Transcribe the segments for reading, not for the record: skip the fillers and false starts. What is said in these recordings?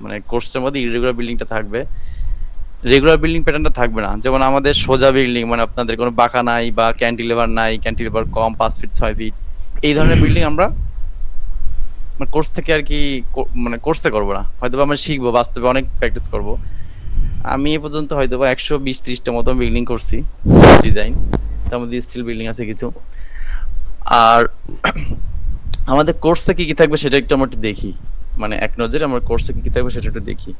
মানে কোর্সের মধ্যে ইরেগুলার বিল্ডিংটা থাকবে, রেগুলার বিল্ডিং প্যাটার্নটা থাকবে না। যেমন আমাদের সোজা বিল্ডিং, মানে আপনাদের কোনো বাঁকা নাই বা ক্যান্টিলিভার নাই, ক্যান্টিলিভার কম 5 ফিট 6 ফিট, এই ধরনের বিল্ডিং আমরা মানে কোর্স থেকে আর কি মানে কোর্সে করবো না, হয়তো আমরা শিখবো, বাস্তবে অনেক প্র্যাকটিস করব। আমি এ পর্যন্ত হয়তো 120-30টা মতো বিল্ডিং করছি ডিজাইন, তার মধ্যে স্টিল বিল্ডিং আছে কিছু। আর আমাদের কোর্সে কি কি থাকবে সেটা একটু আমরা একটু দেখি, মানে এক নজরে আমার কোর্সে কি কি থাকবে সেটা একটু দেখি।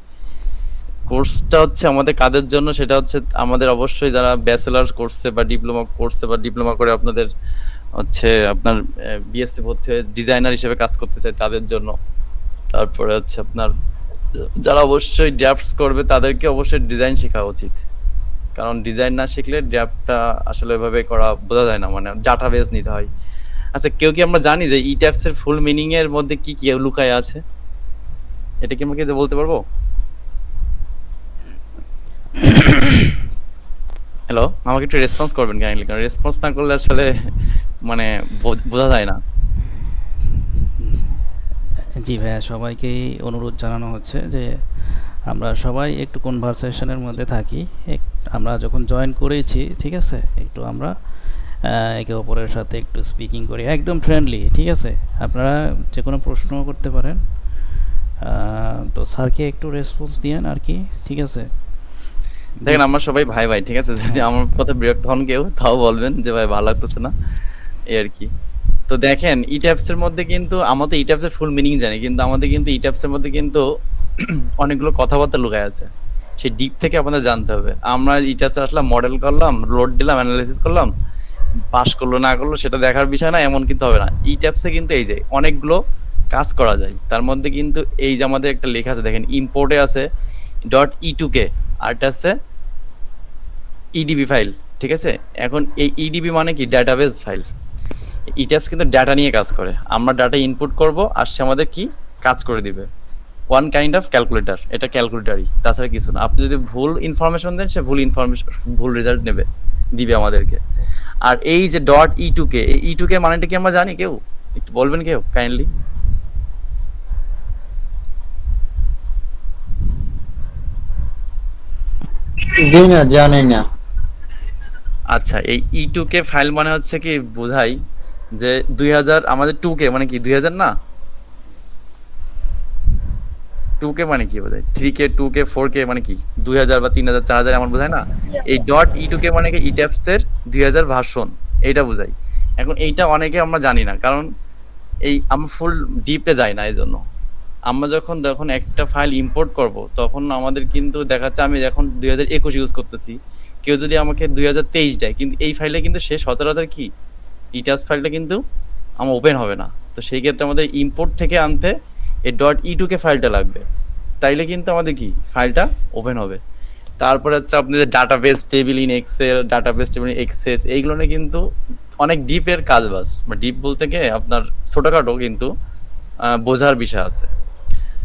কোর্সটা হচ্ছে আমাদের কাদের জন্য, সেটা হচ্ছে আমাদের অবশ্যই যারা ব্যাচেলার করছে বা ডিপ্লোমা করছে বা ডিপ্লোমা করে আপনাদের হচ্ছে আপনার বিএসসি ভর্তি হয়ে ডিজাইনার হিসেবে কাজ করতে চায় তাদের জন্য। তারপরে হচ্ছে আপনার যারা অবশ্যই ড্রাফটস করবে তাদেরকে অবশ্যই ডিজাইন শেখা উচিত, কারণ ডিজাইন না শিখলে ড্রাফটটা আসলে এভাবে করা বোঝা যায় না, মানে ডাটাবেস নিতে হয়। আচ্ছা, কেউ কি আমরা জানি যে ই ট্যাপস এর ফুল মিনিং এর মধ্যে কি কি লুকায় আছে? এটা কি আমাকে যে বলতে পারবো? হ্যালো, আমাকে একটু রেসপন্স করবেন কাইন্ডলি, কারণ রেসপন্স না করলে আসলে মানে বোঝা যায় না। জি ভাইয়া, সবাইকেই অনুরোধ জানানো হচ্ছে যে আমরা সবাই একটু কনভারসেশনের মধ্যে থাকি। আমরা যখন জয়েন করেছি, ঠিক আছে, একটু আমরা একে অপরের সাথে একটু স্পিকিং করি, একদম ফ্রেন্ডলি, ঠিক আছে। আপনারা যে কোনো প্রশ্ন করতে পারেন। তো স্যারকে একটু রেসপন্স দিয়েন আর কি, ঠিক আছে। দেখেন, আমরা সবাই ভাই ভাই, ঠিক আছে? যদি হ্যাঁ। আমার কথা বিরক্ত হন কেউ, তাও বলবেন যে ভাই ভালো লাগতেছে না, এই আর কি। তো দেখেন, ই ট্যাপস এর মধ্যে কিন্তু আমরা তো ই ট্যাপস এর ফুল মিনিং জানি, কিন্তু আমাদের কিন্তু ই ট্যাপস এর মধ্যে কিন্তু অনেকগুলো কথাবার্তা লুকায় আছে, সেই ডিপ থেকে আপনাদের জানতে হবে। আমরা ই ট্যাপস আসলে মডেল করলাম, লোড দিলাম, অ্যানালাইসিস করলাম, পাস করলো না করলো সেটা দেখার বিষয় না, এমন কিন্তু হবে না। ই ট্যাপসে কিন্তু এই যে অনেকগুলো কাজ করা যায়, তার মধ্যে কিন্তু এই যে আমাদের একটা লেখা আছে দেখেন, ইম্পোর্টে আছে .e2k, আরটা আছে ইডিবি ফাইল, ঠিক আছে? এখন এই ইডিবি মানে কি? Database file. ইট্যাপস কিন্তু ডাটা নিয়ে কাজ করে, আমরা ডাটা ইনপুট করব আর সে আমাদের কি কাজ করে দিবে। ওয়ান কাইন্ড অফ ক্যালকুলেটর, এটা ক্যালকুলেটরই, তাছাড়া কিছু না। আপনি যদি ভুল ইনফরমেশন দেন, সে ভুল ইনফরমেশন, ভুল রেজাল্ট নেবে, দিবে আমাদেরকে। আর এই যে .e2k, এই E2K মানেটা কি আমরা জানি কেউ? একটু বলবেন কেউ কাইন্ডলি? জি না, জানি না। আচ্ছা, এই E2K ফাইল মানে হচ্ছে কি বোঝাই যে 2000, আমাদের 2K মানে কি 2000 না? 2K মানে কি বোঝায়? 3K, 2K, 4K মানে কি 2000 বা 3000, 4000 এমন বোঝায় না? এই .e2k মানে কি ইট্যাপস এর 2000 ভার্সন, এইটা বোঝায়। এখন এইটা অনেকে আমরা জানি না, কারণ এই আমরা ফুল ডিপে যাই না। এজন্য আমরা যখন যখন একটা ফাইল ইম্পোর্ট করব, তখন আমাদের কিন্তু দেখা যাচ্ছে আমি এখন 2021 ইউজ করতেছি, কেউ যদি আমাকে 2023 দেয়, কিন্তু এই ফাইলে কিন্তু সে সচরাচর কি ইটাস ফাইলটা কিন্তু আমার ওপেন হবে না। তো সেই ক্ষেত্রে আমাদের ইম্পোর্ট থেকে আনতে এই .e2k ফাইলটা লাগবে, তাইলে কিন্তু আমাদের কি ফাইলটা ওপেন হবে। তারপরে হচ্ছে আপনি যে database table in Excel, database table in Access, এইগুলো নিয়ে কিন্তু অনেক ডিপের কাজ বাস, মানে ডিপ বলতে গিয়ে আপনার ছোটখাটো কিন্তু বোঝার বিষয় আছে।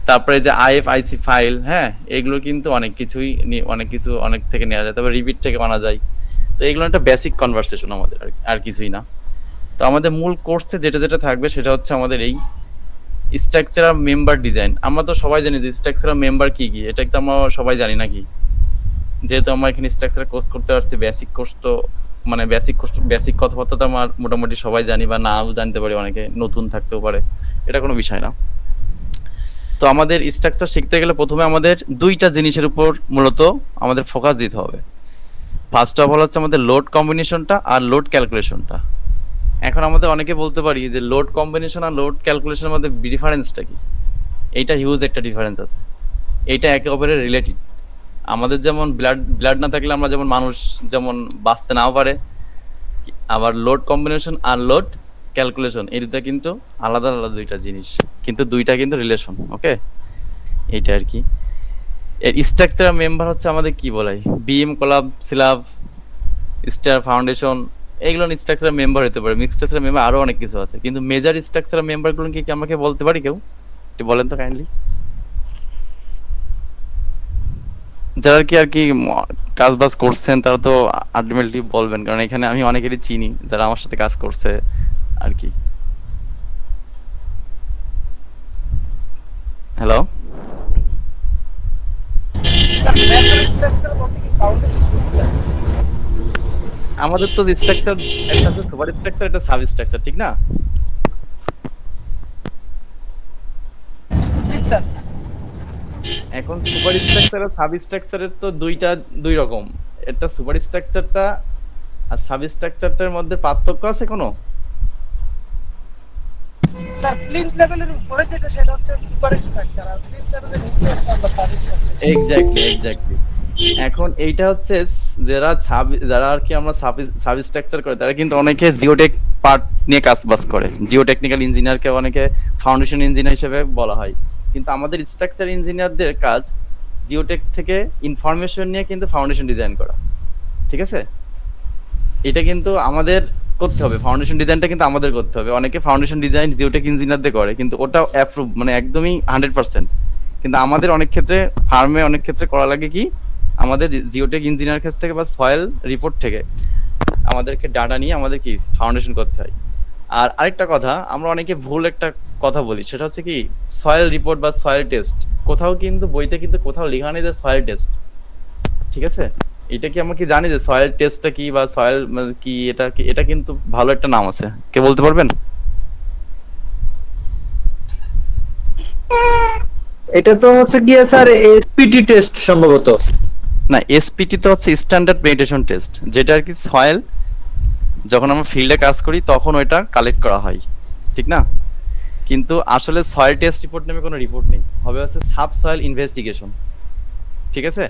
তারপরে যে আইএফআইসি ফাইল, হ্যাঁ, এগুলো কিন্তু অনেক কিছুই অনেক কিছু অনেক থেকে নেওয়া যায়, তারপর রিপিট থেকে আনা যায়। তো এগুলো একটা বেসিক কনভারসেশন আমাদের, আর কিছুই না। তো আমাদের মূল কোর্সে যেটা যেটা থাকবে সেটা হচ্ছে আমাদের এই স্ট্রাকচারাল মেম্বার ডিজাইন। আমরা তো সবাই জানি যে স্ট্রাকচারাল মেম্বার কি কি, এটা তো আমরা সবাই জানি নাকি? যেহেতু আমরা এখানে স্ট্রাকচারাল কোর্স করতে পারছি, বেসিক কোর্স তো মানে বেসিক কথাবার্তা তো আমার মোটামুটি সবাই জানি, বা নাও জানতে পারি, অনেকে নতুন থাকতেও পারে, এটা কোনো বিষয় না। তো আমাদের স্ট্রাকচার শিখতে গেলে প্রথমে আমাদের দুইটা জিনিসের উপর মূলত আমাদের ফোকাস দিতে হবে। ফার্স্ট অফ অল হচ্ছে আমাদের লোড কম্বিনেশনটা আর লোড ক্যালকুলেশনটা। এখন আমাদের অনেকে বলতে পারি যে লোড কম্বিনেশন আর লোড ক্যালকুলেশনের মধ্যে ডিফারেন্সটা কি? এইটা হিউজ একটা ডিফারেন্স আছে, এইটা একে অপরের রিলেটেড। আমাদের যেমন ব্লাড ব্লাড না থাকলে আমরা যেমন মানুষ যেমন বাঁচতে নাও পারে, আবার লোড কম্বিনেশন আর লোড ক্যালকুলেশন এই দুটো কিন্তু আলাদা আলাদা দুইটা জিনিস, কিন্তু দুইটা কিন্তু রিলেশন। ওকে, এইটা আর কি। এর স্ট্রাকচারাল মেম্বার হচ্ছে আমাদের কি বলাই, বিএম, কলাব, স্ল্যাব, স্টার, ফাউন্ডেশন, এইগুলো স্ট্রাকচারাল মেম্বার হতে পারে। মিক্সড স্ট্রাকচারাল মেম্বার আরো অনেক কিছু আছে, কিন্তু মেজর স্ট্রাকচারাল মেম্বারগুলো কি কি আমাকে বলতে পারি কেউ? একটু বলেন তো কাইন্ডলি, যারা কি আর কি কাজ বাজ করছেন তারা তো আলটিমেটলি বলবেন, কারণ এখানে আমি অনেকেরই চিনি যারা আমার সাথে কাজ করছে আর কি। হ্যালো, আমাদের তো স্ট্রাকচার একটা আছে সুপার স্ট্রাকচার, একটা সাব স্ট্রাকচার, ঠিক না? জি স্যার। এখন সুপার স্ট্রাকচার আর সাব স্ট্রাকচারের তো দুই রকম। একটা সুপার স্ট্রাকচারটা আর সাব স্ট্রাকচারটার মধ্যে পার্থক্য আছে কোনো? স্যার প্লিন্থ লেভেলের উপরে যেটা সেটা হচ্ছে সুপার স্ট্রাকচার, আর প্লিন্থ লেভেলের নিচে হচ্ছে আমরা সাব স্ট্রাকচার। এক্স্যাক্টলি। এখন এইটা হচ্ছে যারা আর কি আমরা সাব স্ট্রাকচার করে, তারা কিন্তু অনেকে জিওটেক পার্ট নিয়ে কাজ করে। জিও টেকনিক্যাল ইঞ্জিনিয়ারকে অনেকে ফাউন্ডেশন ইঞ্জিনিয়ার হিসেবে বলা হয়, কিন্তু আমাদের স্ট্রাকচার ইঞ্জিনিয়ারদের কাজ জিওটেক থেকে ইনফরমেশন নিয়ে কিন্তু ফাউন্ডেশন ডিজাইন করা, ঠিক আছে? এটা কিন্তু আমাদের করতে হবে, ফাউন্ডেশন ডিজাইনটা কিন্তু আমাদের করতে হবে। অনেকে ফাউন্ডেশন ডিজাইন জিওটেক ইঞ্জিনিয়ারদের করে, কিন্তু ওটা অ্যাপ্রুভ মানে একদমই 100%। কিন্তু আমাদের অনেক ক্ষেত্রে ফার্মে অনেক ক্ষেত্রে করা লাগে কি, আমাদের জিওটেক ইঞ্জিনিয়ার কাছ থেকে বা সয়েল রিপোর্ট থেকে আমাদেরকে ডাটা নিয়ে আমাদের কি ফাউন্ডেশন করতে হয়। আর আরেকটা কথা, আমরা অনেকে ভুল একটা কথা বলি, সেটা হচ্ছে কি সয়েল রিপোর্ট বা সয়েল টেস্ট। কোথাও কিন্তু বইতে কিন্তু কোথাও লেখা নেই যে সয়েল টেস্ট, ঠিক আছে? এটা কি আমরা কি জানি যে সয়েল টেস্টটা কি বা সয়েল কি, এটা কিন্তু ভালো একটা নাম আছে, কে বলতে পারবেন? এটা তো হচ্ছে গিয়ে স্যার এসপিটি টেস্ট সম্ভবত। না, এসপিটি তো হচ্ছে স্ট্যান্ডার্ড পেনিট্রেশন টেস্ট, যেটা আর কি সয়েল যখন আমরা ফিল্ডে কাজ করি তখন ওইটা কালেক্ট করা হয়, ঠিক না? কিন্তু আসলে সয়েল টেস্ট রিপোর্ট নামে কোনো রিপোর্ট নেই, হবে হচ্ছে সাব সয়েল ইনভেস্টিগেশন, ঠিক আছে?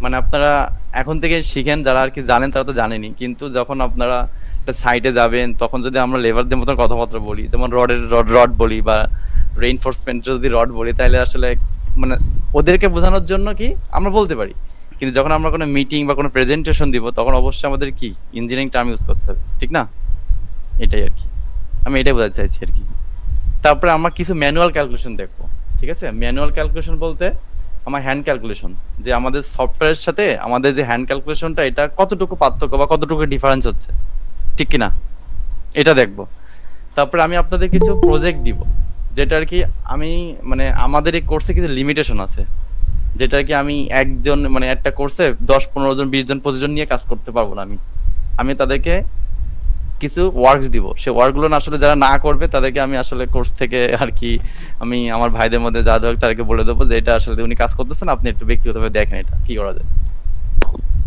মানে আপনারা এখন থেকে শিখেন, যারা আর কি জানেন তারা তো জানেনই, কিন্তু যখন আপনারা একটা সাইটে যাবেন তখন যদি আমরা লেবারদের মতন কথাবার্তা বলি, যেমন রড বলি বা রেইনফোর্সমেন্টের যদি রড বলি, তাহলে আসলে মানে ওদেরকে বোঝানোর জন্য কি আমরা বলতে পারি, কিন্তু যখন আমরা কোনো মিটিং বা কোনো প্রেজেন্টেশন দিব তখন অবশ্যই আমাদের কি ইঞ্জিনিয়ারিং টার্ম ইউজ করতে হবে, ঠিক না? এটাই আর কি, আমি এটাই বোঝাতে চাইছি আর কি। তারপরে আমরা কিছু ম্যানুয়াল ক্যালকুলেশন দেখবো, ঠিক আছে? ম্যানুয়াল ক্যালকুলেশন বলতে আমার হ্যান্ড ক্যালকুলেশন, যে আমাদের সফটওয়্যারের সাথে আমাদের যে হ্যান্ড ক্যালকুলেশনটা, এটা কতটুকু পার্থক্য বা কতটুকু ডিফারেন্স হচ্ছে, ঠিক কি না, এটা দেখবো। তারপরে আমি আপনাদের কিছু প্রজেক্ট দিব, যেটা আর কি আমি মানে আমাদের এই কোর্সে কিছু লিমিটেশন আছে, যেটা আর কি আমি একজন মানে একটা কোর্সে 10-15 জন 20 জন 25 জন নিয়ে কাজ করতে পারবো না। আমি তাদেরকে কিছু ওয়ার্কস দিব, সেই ওয়ার্কগুলো না আসলে যারা না করবে তাদেরকে আমি আসলে কোর্স থেকে আর কি আমি আমার ভাইদের মধ্যে যা হোক তাদেরকে বলে দেবো যে এটা আসলে উনি কাজ করতেছেন, আপনি একটু ব্যক্তিগতভাবে দেখেন এটা কি করা যায়।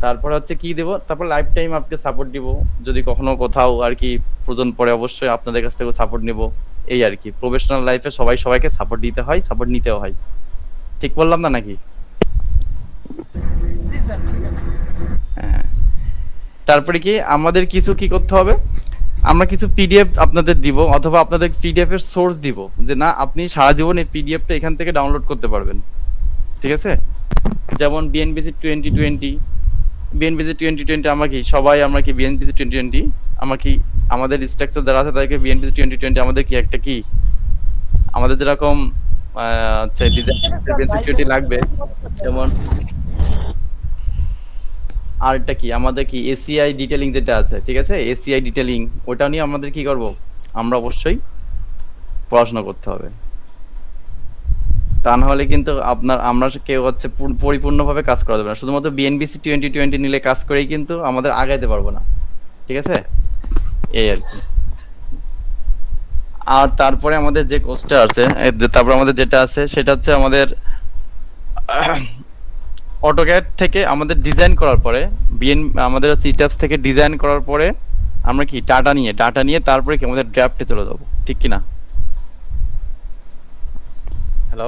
তারপর হচ্ছে কি দেবো, তারপর লাইফ টাইম আপনাকে সাপোর্ট দিব, যদি কখনো কোথাও আর কি প্রয়োজন পড়ে অবশ্যই আপনাদের কাছ থেকে সাপোর্ট নিব। এই আর কি, প্রফেশনাল লাইফে সবাইকে সাপোর্ট দিতে হয়, সাপোর্ট নিতেও হয়, ঠিক বললাম না নাকি? জি স্যার, ঠিক আছে। হ্যাঁ। তারপরে কি আমাদের কিছু কি করতে হবে, আমরা কিছু পিডিএফ আপনাদের দিব, অথবা আপনাদের পিডিএফ এর সোর্স দিব, যে না আপনি সারা জীবন এই পিডিএফটা এখান থেকে ডাউনলোড করতে পারবেন, ঠিক আছে? যেমন বিএনপিসি 2020, বিএনপিসি 2020 আমরা কি বিএনপিসি 2020 আমরা কি আমাদের স্ট্রাকচার যারা আছে তাদেরকে বিএনপিসি 2020 আমাদের কি একটা কি আমাদের যেরকম আচ্ছা ডিজাইন বিএনপিসি 20 লাগবে, যেমন আর এটা কি আমাদের কি এসিআই ডিটেইলিং যেটা আছে, ঠিক আছে? এসিআই ডিটেইলিং ওটা নিয়ে আমাদের কি করব, আমরা অবশ্যই পড়াশোনা করতে হবে, তা না হলে কিন্তু আমরা কেউ হচ্ছে পরিপূর্ণভাবে কাজ করা যাবে না। শুধুমাত্র বিএনবিসি 2020 নিলে কাজ করেই কিন্তু আমাদের আগাইতে পারবো না, ঠিক আছে? এই আর কি। আর তারপরে আমাদের যে কোর্সটা আছে, তারপর আমাদের যেটা আছে সেটা হচ্ছে আমাদের অটোক্যাড থেকে আমাদের ডিজাইন করার পরে আমাদের সিটাপস থেকে ডিজাইন করার পরে আমরা কি ডাটা নিয়ে তারপরে কি আমাদের ড্রাফটে চলে যাব, ঠিক কি না? হ্যালো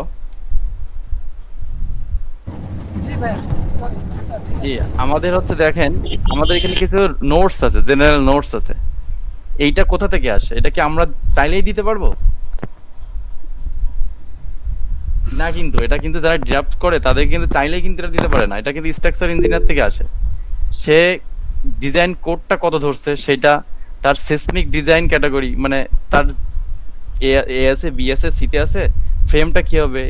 জি ভাই, সরি স্যার, ঠিক জি, আছে। আমাদের হচ্ছে দেখেন, আমাদের এখানে কিছু নোটস আছে, জেনারেল নোটস আছে। এইটা কোথা থেকে আসে? এটা কি আমরা চাইলেই দিতে পারবো না? কিন্তু এটা কিন্তু যারা ড্রাফট করে তাদের কিন্তু চাইলেই কিন্তু এটা দিতে পারে না, এটা কিন্তু স্ট্রাকচার ইঞ্জিনিয়ার থেকে আসে। সে ডিজাইন কোডটা কত ধরছে সেটা, তার সিসমিক ডিজাইন ক্যাটাগরি মানে তার এ আছে, বি আছে, সিতে আছে, ফ্রেমটা কি হবে,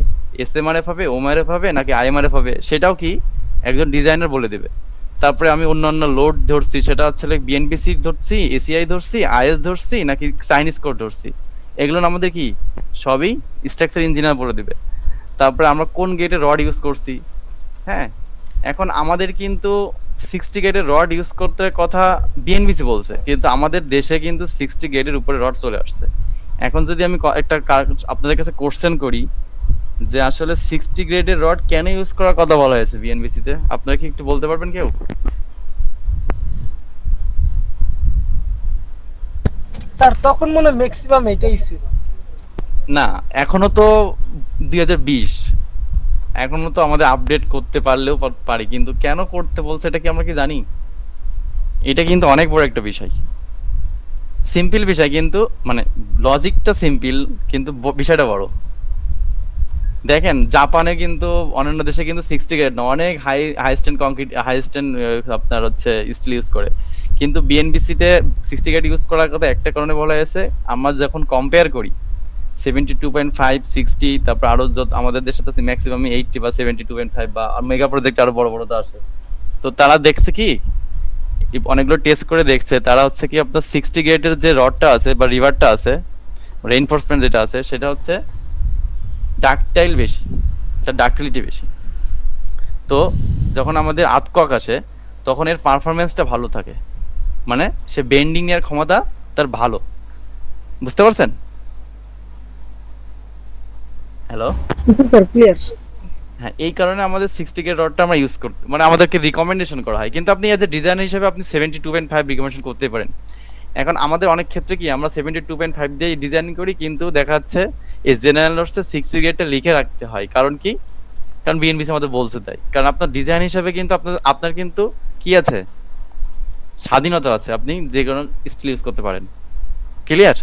এসএমআরএফ হবে, ওএমআরএফ হবে নাকি আইএমআরএফ হবে, সেটাও কি একজন ডিজাইনার বলে দেবে। তারপরে আমি অন্যান্য লোড ধরছি, সেটা হচ্ছে বিএনপিসি ধরছি, এসিআই ধরছি, আইএস ধরছি নাকি চাইনিজ কোড ধরছি, এগুলো আমাদের কি সবই স্ট্রাকচার ইঞ্জিনিয়ার বলে দিবে। তারপরে আমরা কোন গেটে রড ইউজ করছি, হ্যাঁ এখন আমাদের কিন্তু 60 গ্রেডের রড ইউজ করতে কথা বিএনবিসি বলছে, কিন্তু আমাদের দেশে কিন্তু 60 গ্রেডের উপরে রড চলে আসছে। এখন যদি আমি একটা আপনাদের কাছে কোশ্চেন করি যে আসলে 60 গ্রেডের রড কেন ইউজ করার কথা বলা হয়েছে বিএনবিসি তে, আপনারা কি একটু বলতে পারবেন কেউ? স্যার তখন মনে ম্যাক্সিমাম এটাই ছিল। না, এখনো তো 2020, এখনো তো আমাদের আপডেট করতে পারলেও পারি, কিন্তু কেন করতে বলছে এটা কি আমরা কি জানি? এটা কিন্তু অনেক বড় একটা বিষয়, সিম্পল বিষয় কিন্তু মানে লজিকটা সিম্পল কিন্তু বিষয়টা বড়। দেখেন জাপানে কিন্তু অন্যান্য দেশে কিন্তু 60 গ্রেড না, অনেক high stand concrete, high stand আপনার হচ্ছে স্টিল ইউজ করে, কিন্তু বিএনবিসি তে 60 গ্রেড ইউজ করার কথা একটা কারণে বলা হয়েছে, আমরা যখন কম্পেয়ার করি 72.5 60, তারপর আরো যত আমাদের দেশে তো ম্যাক্সিমাম 80 বা 72.5 বা মেগা প্রজেক্ট আরো বড় বড় তো আসে। তো তারা দেখছে কি, অনেকগুলো টেস্ট করে দেখছে, তারা হচ্ছে কি আপনার 60 গ্রেডের যে রডটা আছে বা রিভারটা আছে, রেইনফোর্সমেন্ট যেটা আছে সেটা হচ্ছে ডাকটাইল বেশি, তার ডাকটিলিটি বেশি। তো যখন আমাদের আতকক আসে তখন এর পারফরমেন্সটা ভালো থাকে, মানে সে বেন্ডিং এর ক্ষমতা তার ভালো। বুঝতে পারছেন? Hello, sir clear. হ্যাঁ, এই কারণে আমাদের 60 গ্রেড রডটা আমরা ইউজ করতে মানে আমাদেরকে রিকমেন্ডেশন করা হয়, কিন্তু আপনি এজ এ ডিজাইন হিসেবে আপনি 72.5 রিকমেন্ডেশন করতে পারেন। এখন আমাদের অনেক ক্ষেত্রে কি আমরা 72.5 দিয়ে ডিজাইন করি, কিন্তু দেখা যাচ্ছে এই জেনারেল নোটসে 60 গ্রেডটা লিখে রাখতে হয়। কারণ কি? কারণ বিএনবিসি আমাদের বলছে তাই। কারণ আপনার ডিজাইন হিসেবে কিন্তু আপনার কিন্তু কি আছে, স্বাধীনতা আছে, আপনি যে কোনো স্টিল ইউজ করতে পারেন। ক্লিয়ার?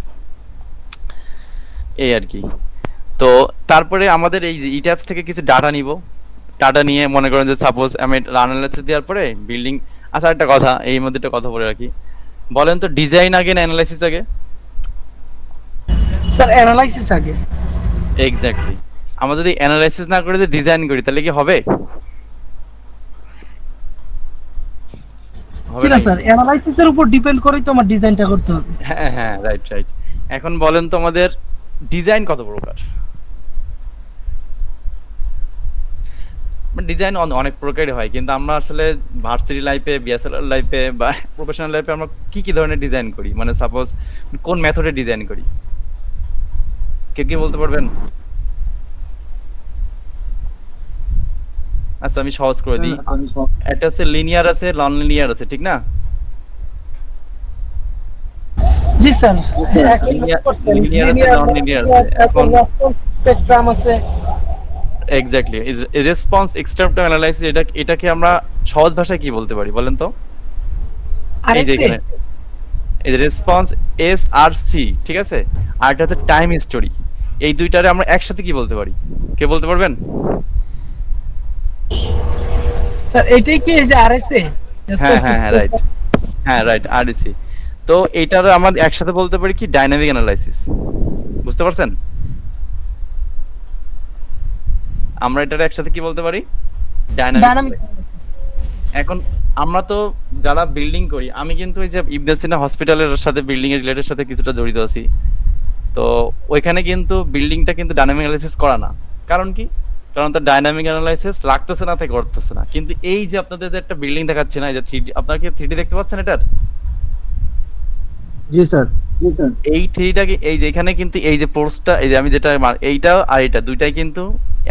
এই আর কি। তো তারপরে আমাদের এই যে ইট্যাপস থেকে কিছু ডাটা নিব, ডাটা নিয়ে মনে করেন যে সাপোজ আমি অ্যানালাইসিস দেওয়ার পরে বিল্ডিং। আচ্ছা, একটা কথা এই মধ্যে একটা কথা বলে রাখি, বলেন তো ডিজাইন আগে না অ্যানালাইসিস আগে? স্যার অ্যানালাইসিস আগে। এক্স্যাক্টলি। আমরা যদি অ্যানালাইসিস না করে যে ডিজাইন করি তাহলে কি হবে? হবে কি না না? স্যার, অ্যানালাইসিসের উপর ডিপেন্ড করেই তো আমার ডিজাইনটা করতে হবে। হ্যাঁ হ্যাঁ, রাইট রাইট। এখন বলেন তো আমাদের ডিজাইন কত প্রকার? ডিজাইন অনেক প্রকারই হয়, কিন্তু আমরা আসলে ভার্সিটি লাইফে, বিএসএলআর লাইফে বা প্রফেশনাল লাইফে আমরা কি কি ধরনের ডিজাইন করি, মানে সাপোজ কোন মেথডে ডিজাইন করি, কেউ কি বলতে পারবেন? আচ্ছা, আমি সহজ করে দিই। একটা হচ্ছে লিনিয়ার আছে, নন লিনিয়ার আছে, ঠিক না? জি স্যার। লিনিয়ার আছে, নন লিনিয়ার আছে। এখন স্পেকট্রাম আছে। এক্স্যাক্টলি, রেসপন্স এক্সট্রাক্টিভ অ্যানালাইসিস, এটাকে আমরা সহজ ভাষায় কি বলতে পারি বলেন তো? আর এই যে এখানে এই যে রেসপন্স এস আর সি, ঠিক আছে, আর এটা হচ্ছে টাইম স্টোরি, এই দুইটারে আমরা একসাথে কি বলতে পারি, কে বলতে পারবেন? স্যার এটাই কি এই যে আরএসএ? হ্যাঁ হ্যাঁ হ্যাঁ, রাইট। হ্যাঁ রাইট, আরডিসি। তো এইটার আমরা একসাথে বলতে পারি কি, ডাইনামিক অ্যানালাইসিস। বুঝতে পারছেন? আমরা এটার একসাথে কি বলতে পারি, ডাইনামিক। এখন আমরা তো যারা বিল্ডিং করি, আমি কিন্তু এই যে ইবনে সিনা হসপিটালের সাথে বিল্ডিং এর রিলেটেড সাথে কিছুটা জড়িত আছি। তো ওইখানে কিন্তু বিল্ডিংটা কিন্তু ডাইনামিক অ্যানালাইসিস করা না। কারণ কি? কারণ তো ডাইনামিক অ্যানালাইসিস লাগতেছে না, থেকে করতেছে না। কিন্তু এই যে আপনাদের যে একটা বিল্ডিং দেখাচ্ছে না, এই যে 3D, আপনারা কি 3D দেখতে পাচ্ছেন এটার? জি স্যার। এই 3Dটাকে এই যে এখানে কিন্তু এই যে পোর্সটা, এই যে আমি যেটা এইটা আর এটা দুইটাই কিন্তু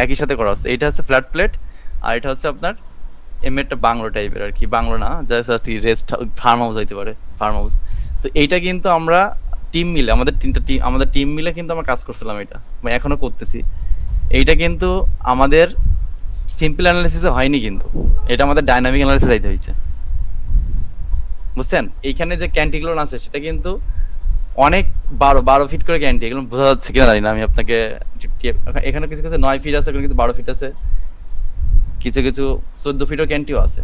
একই সাথে করা হচ্ছে। এটা হচ্ছে ফ্ল্যাট প্লেট, আর এটা হচ্ছে আপনার একটা বাংলো টাইপের আর কি, বাংলো না, জাস্ট রেস্ট ফার্ম হাউস হইতে পারে, ফার্ম হাউস। তো এইটা কিন্তু আমরা টিম মিলে, আমাদের টিম মিলে কিন্তু আমরা কাজ করছিলাম, এটা এখনো করতেছি। এইটা কিন্তু আমাদের সিম্পল অ্যানালাইসিসে হয়নি, কিন্তু এটা আমাদের ডাইনামিক অ্যানালাইসিস আইতে হয়েছে। বুঝছেন? এইখানে যে ক্যান্টিগুলো আছে সেটা কিন্তু অনেক 12 ফিট করে ক্যান্টি, এগুলো বোঝা যাচ্ছে কিনা জানি না, আমি আপনাকে এখানে কিছু কিছু 9 ফিট আছে, কিছু 12 ফিট আছে, কিছু কিছু 14 ফিটও ক্যান্টিও আছে।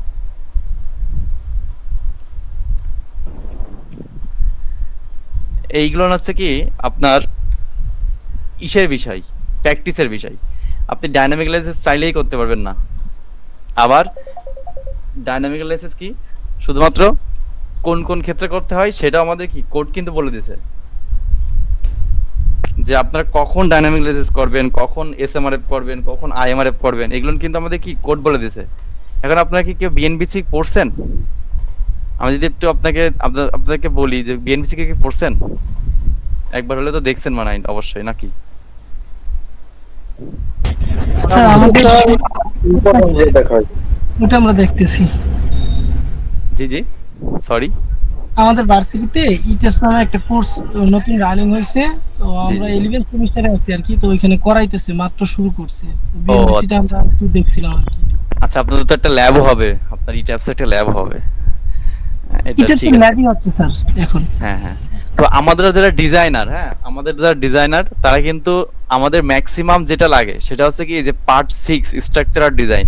এইগুলো হচ্ছে কি আপনার ইসের বিষয়, প্র্যাকটিসের বিষয়। আপনি ডাইনামিক অ্যানালাইসিস চাইলেই করতে পারবেন না। আবার ডাইনামিক অ্যানালাইসিস কি শুধুমাত্র কোন কোন ক্ষেত্রে করতে হয় সেটাও আমাদের কি কোড কিন্তু বলে দিয়েছে, যে আপনারা কখন ডাইনামিক অ্যানালাইসিস করবেন, কখন এসএমআরএফ করবেন, কখন আইএমআরএফ করবেন, এগুলো কিন্তু আমাদের কি কোড বলে দিয়েছে। এখন আপনারা কি কেউ বিএনবিসি পড়ছেন? আমি যদি একটু আপনাদেরকে বলি যে বিএনবিসি কি পড়ছেন? একবার হলে তো দেখছেন মানে অবশ্যই, নাকি? স্যার আমাদের ইম্পর্টেন্ট যেটা হয় ওটা আমরা দেখতেছি। জি জি, সরি। আমাদের ভার্সিটিতে ইটেস্ট নামে একটা কোর্স নতুন রানিং হয়েছে। তো জি আমরা জি। 11 সেমিস্টারে আছি আর কি, তো ওইখানে করাইতেছে, মাত্র শুরু করছে। তো ও বিএনবিসিটা আচ্ছা আমরা আচ্ছা। একটু দেখছিলাম আর কি। আচ্ছা, আপনাদের তো একটা ল্যাবও হবে, আপনার ইট্যাপস একটা ল্যাব হবে। হ্যাঁ, এটা ঠিক ইটেস্টের আছে। ল্যাবই হচ্ছে স্যার এখন। হ্যাঁ হ্যাঁ। তো আমাদের যারা ডিজাইনার, হ্যাঁ আমাদের যারা ডিজাইনার তারা কিন্তু আমাদের ম্যাক্সিমাম যেটা লাগে সেটা হচ্ছে কি, যে পার্ট 6 স্ট্রাকচারাল ডিজাইন,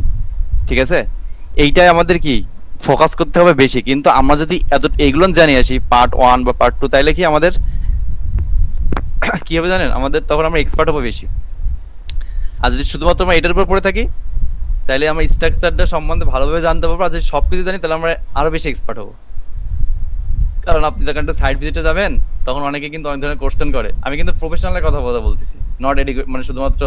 ঠিক আছে? এইটাই আমাদের কি ফোকাস করতে হবে বেশি। কিন্তু আমরা যদি এত এইগুলো জানি আসি পার্ট 1 বা পার্ট 2, তাইলে কি আমাদের কি হবে জানেন, আমাদের তখন আমরা এক্সপার্ট হবো বেশি। আর যদি শুধুমাত্র আমরা এটার উপর পড়ে থাকি, তাহলে আমরা স্ট্রাকচারটা সম্বন্ধে ভালোভাবে জানতে পারবো। আর যদি সবকিছু জানি তাহলে আমরা আরো বেশি এক্সপার্ট হবো। কারণ আপনি যখন একটা সাইট ভিজিটে যাবেন তখন অনেকে কিন্তু অনেক ধরনের কোশ্চেন করে। আমি কিন্তু প্রফেশনালের কথা বলতেছি, নট মানে শুধুমাত্র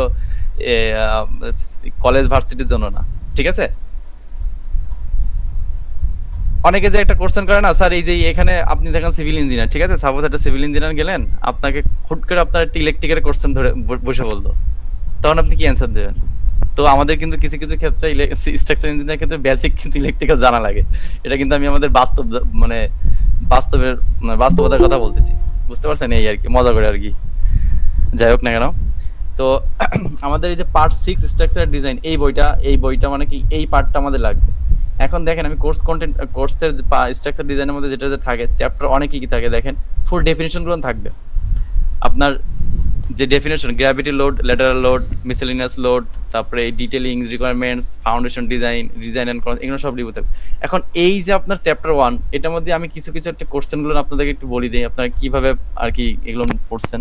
কলেজ ভার্সিটির জন্য না, ঠিক আছে? অনেকে যে একটা কোশ্চেন করে না, স্যার এই যে এখানে আপনি দেখেন সিভিল ইঞ্জিনিয়ার, ঠিক আছে? সাপোজ একটা সিভিল ইঞ্জিনিয়ার গেলেন, আপনাকে হুট করে আপনার একটা ইলেকট্রিকের কোশ্চেন ধরে বসে বললো, তখন আপনি কি অ্যান্সার দেবেন? তো আমাদের কিন্তু কিছু কিছু ক্ষেত্রে স্ট্রাকচার ইঞ্জিনিয়ার ক্ষেত্রে বেসিক কিন্তু ইলেকট্রিক্যাল জানা লাগে। এটা কিন্তু আমি আমাদের বাস্তব মানে বাস্তবের বাস্তবতার কথা বলতেছি, বুঝতে পারছেন? এই আর কি, মজা করে আর কি। যাই হোক না কেন, তো আমাদের এই যে পার্ট 6 স্ট্রাকচারাল ডিজাইন, এই বইটা মানে কি, এই পার্টটা আমাদের লাগবে। এখন দেখেন, আমি কোর্সের স্ট্রাকচার ডিজাইনের মধ্যে যেটা থাকে চ্যাপ্টার অনেক কি কি থাকে দেখেন, ফুল ডেফিনিশন গুলো থাকবে। আপনার যে definition, gravity load, lateral load, miscellaneous load, তারপরে detailing, requirements, foundation design and এগুলো সব লিখতে হবে। এখন এই যে আপনার চ্যাপ্টার 1, এটার মধ্যে আমি কিছু কিছু একটা কোশ্চেন গুলো আপনাদেরকে একটু বলি দিই, আপনারা কিভাবে আর কি এগুলো পড়ছেন।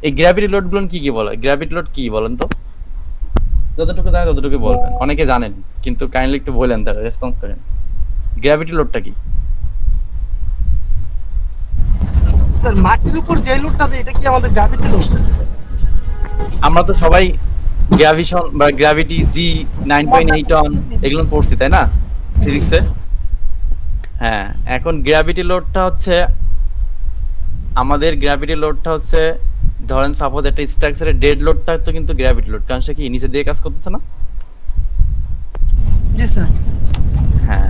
এই গ্র্যাভিটি লোড গুলো কি কি বলে? গ্র্যাভিটি লোড কি বলেন তো? যতটুকু জানেন ততটুকু বলবেন, অনেকে জানেন কিন্তু কাইন্ডলি একটু বলেন, তারা রেসপন্স করেন। গ্র্যাভিটি লোডটা কি? স্যার মাটির উপর যে লোডটা দেয় এটা কি আমাদের গ্র্যাভিটি লোড? আমরা তো সবাই গ্র্যাভিশন বা গ্র্যাভিটি জি 9.8 অন এগুলো পড়ছি, তাই না, ফিজিক্সে? হ্যাঁ, এখন গ্র্যাভিটি লোডটা হচ্ছে, আমাদের গ্র্যাভিটি লোডটা হচ্ছে, ধরেন সাপোজ একটা স্ট্রাকচারের ডেড লোডটা তো কিন্তু গ্র্যাভিটি লোড, কারণ সে কি নিচে দিয়ে কাজ করতেছে না? জি স্যার। হ্যাঁ।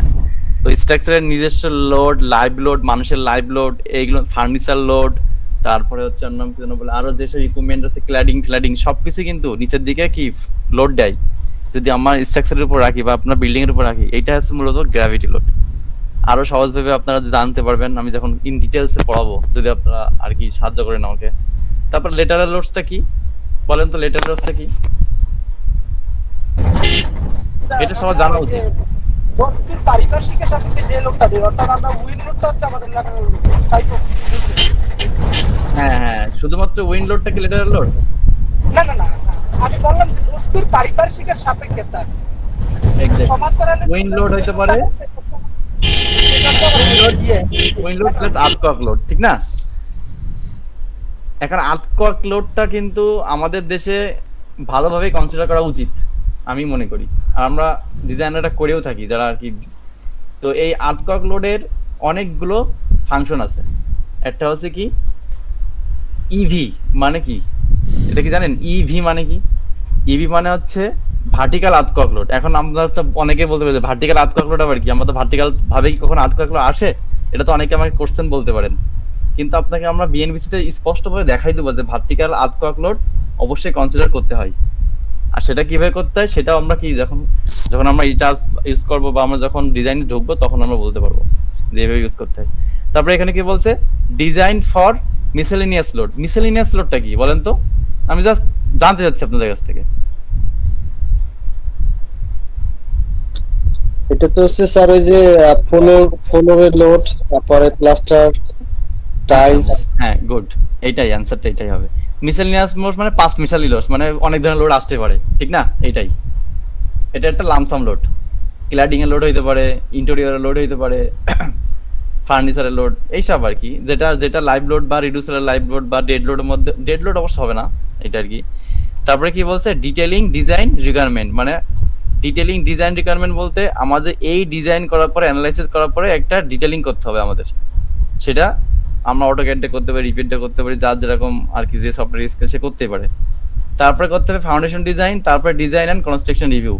তো স্ট্রাকচারের নিজস্ব লোড, লাইভ লোড, মানুষের লাইভ লোড, এইগুলো ফার্নিচার লোড, তারপরে হচ্ছে অন্য কি যেন বলে, আরো যেসব ইকুইপমেন্ট আছে, ক্ল্যাডিং সবকিছু কিন্তু নিচের দিকে কি লোড দেয়। যদি আমার স্ট্রাকচারের উপর রাখি বা আপনার বিল্ডিং এর উপর রাখি, এটা হচ্ছে মূলত গ্র্যাভিটি লোড। আরো সহজভাবে আপনারা জানতে পারবেন আমি যখন ইন ডিটেইলসে পড়াবো, যদি আপনারা আর কি সাহায্য করেন আমাকে। তারপর লেটারাল লোডসটা কি বলেন তো? লেটারাল লোডসটা কি? এটা সবার জানা উচিত। বস্তুর পারিপার্শ্বিকের সাপেক্ষে যে লোডটা দেয়, অর্থাৎ আমরা উইন্ড লোডটা হচ্ছে আমাদের ল্যাটারাল লোড, তাই তো? হ্যাঁ হ্যাঁ, শুধুমাত্র উইন্ড লোডটা কি লেটারাল লোড? না না না না, আমি বললাম যে বস্তুর পারিপার্শ্বিকের সাপেক্ষে স্যার এক্স্যাক্টলি। সমান্তরালে উইন্ড লোড হইতে পারে wind load plus earthquake load, ঠিক না? এখন আর্থকোয়াক লোডটা কিন্তু আমাদের দেশে ভালোভাবে কনসিডার করা উচিত আমি মনে করি, আর আমরা ডিজাইনাররা করেও থাকি যারা আর কি। তো এই আর্থকোয়াক লোডের অনেকগুলো ফাংশন আছে। একটা হচ্ছে কি ইভি, মানে কি এটা কি জানেন? ইভি মানে কি? ইভি মানে হচ্ছে ভার্টিক্যাল আর্থকোয়াক লোড। এখন আমরা তো অনেকে বলতে পারে ভার্টিক্যাল আর্থকোয়াক লোড আবার কি? আমরা তো ভার্টিক্যাল ভাবে কি কখন আর্থকোয়াক লোড আসে? এটা তো অনেকে আমাকে কোশ্চেন বলতে পারেন, কিন্তু আপনাকে আমরা বিএনবিসি তে স্পষ্টভাবে দেখাই দেবো যে ভার্টিক্যাল আর্থকোয়াক লোড অবশ্যই কনসিডার করতে হয়। আর সেটা কিভাবে করতে হয় সেটাও আমরা কি যখন যখন আমরা এটা ইউজ করবো বা আমরা যখন ডিজাইনে ঢুকবো তখন আমরা বলতে পারবো যে এভাবে ইউজ করতে হয়। তারপরে এখানে কি বলছে, design for miscellaneous load. Miscellaneous লোডটা কি বলেন তো? আমি জাস্ট জানতে চাচ্ছি আপনাদের কাছ থেকে। এটা তো হচ্ছে স্যার ওই যে ফ্লোরের লোড, তারপরে প্লাস্টার, টাইলস। হ্যাঁ, গুড, এইটাই অ্যানসারটা, এটাই হবে। মিসেলিনিয়াস লোড মানে পাঁচ মিশালি লোড, মানে অনেক ধরনের লোড আসতে পারে, ঠিক না? এইটাই, এটা একটা লামসাম লোড। ক্ল্যাডিং এর লোড হইতে পারে, ইন্টেরিয়রের লোড হইতে পারে, ফার্নিচারের লোড, এইসব আর কি। যেটা যেটা লাইভ লোড বা রিডিউসার লাইভ লোড বা ডেড লোডের মধ্যে, ডেড লোড অবশ্য হবে না, এটা আর কি। তারপরে কি বলছে, ডিটেইলিং, ডিজাইন, রিকোয়ারমেন্ট, মানে ডিটেইলিং ডিজাইন রিকোয়ারমেন্ট বলতে আমাদের এই ডিজাইন করার পরে অ্যানালাইসিস করার পরে একটা ডিটেইলিং করতে হবে আমাদের, সেটা আমরা অটোক্যাডে করতে পারি, রিপিটে করতে পারি, যার যেরকম আর কি যে সফটওয়্যার স্কিল সে করতে পারে। তারপরে করতে হবে ফাউন্ডেশন ডিজাইন, তারপরে ডিজাইন অ্যান্ড কনস্ট্রাকশন রিভিউ।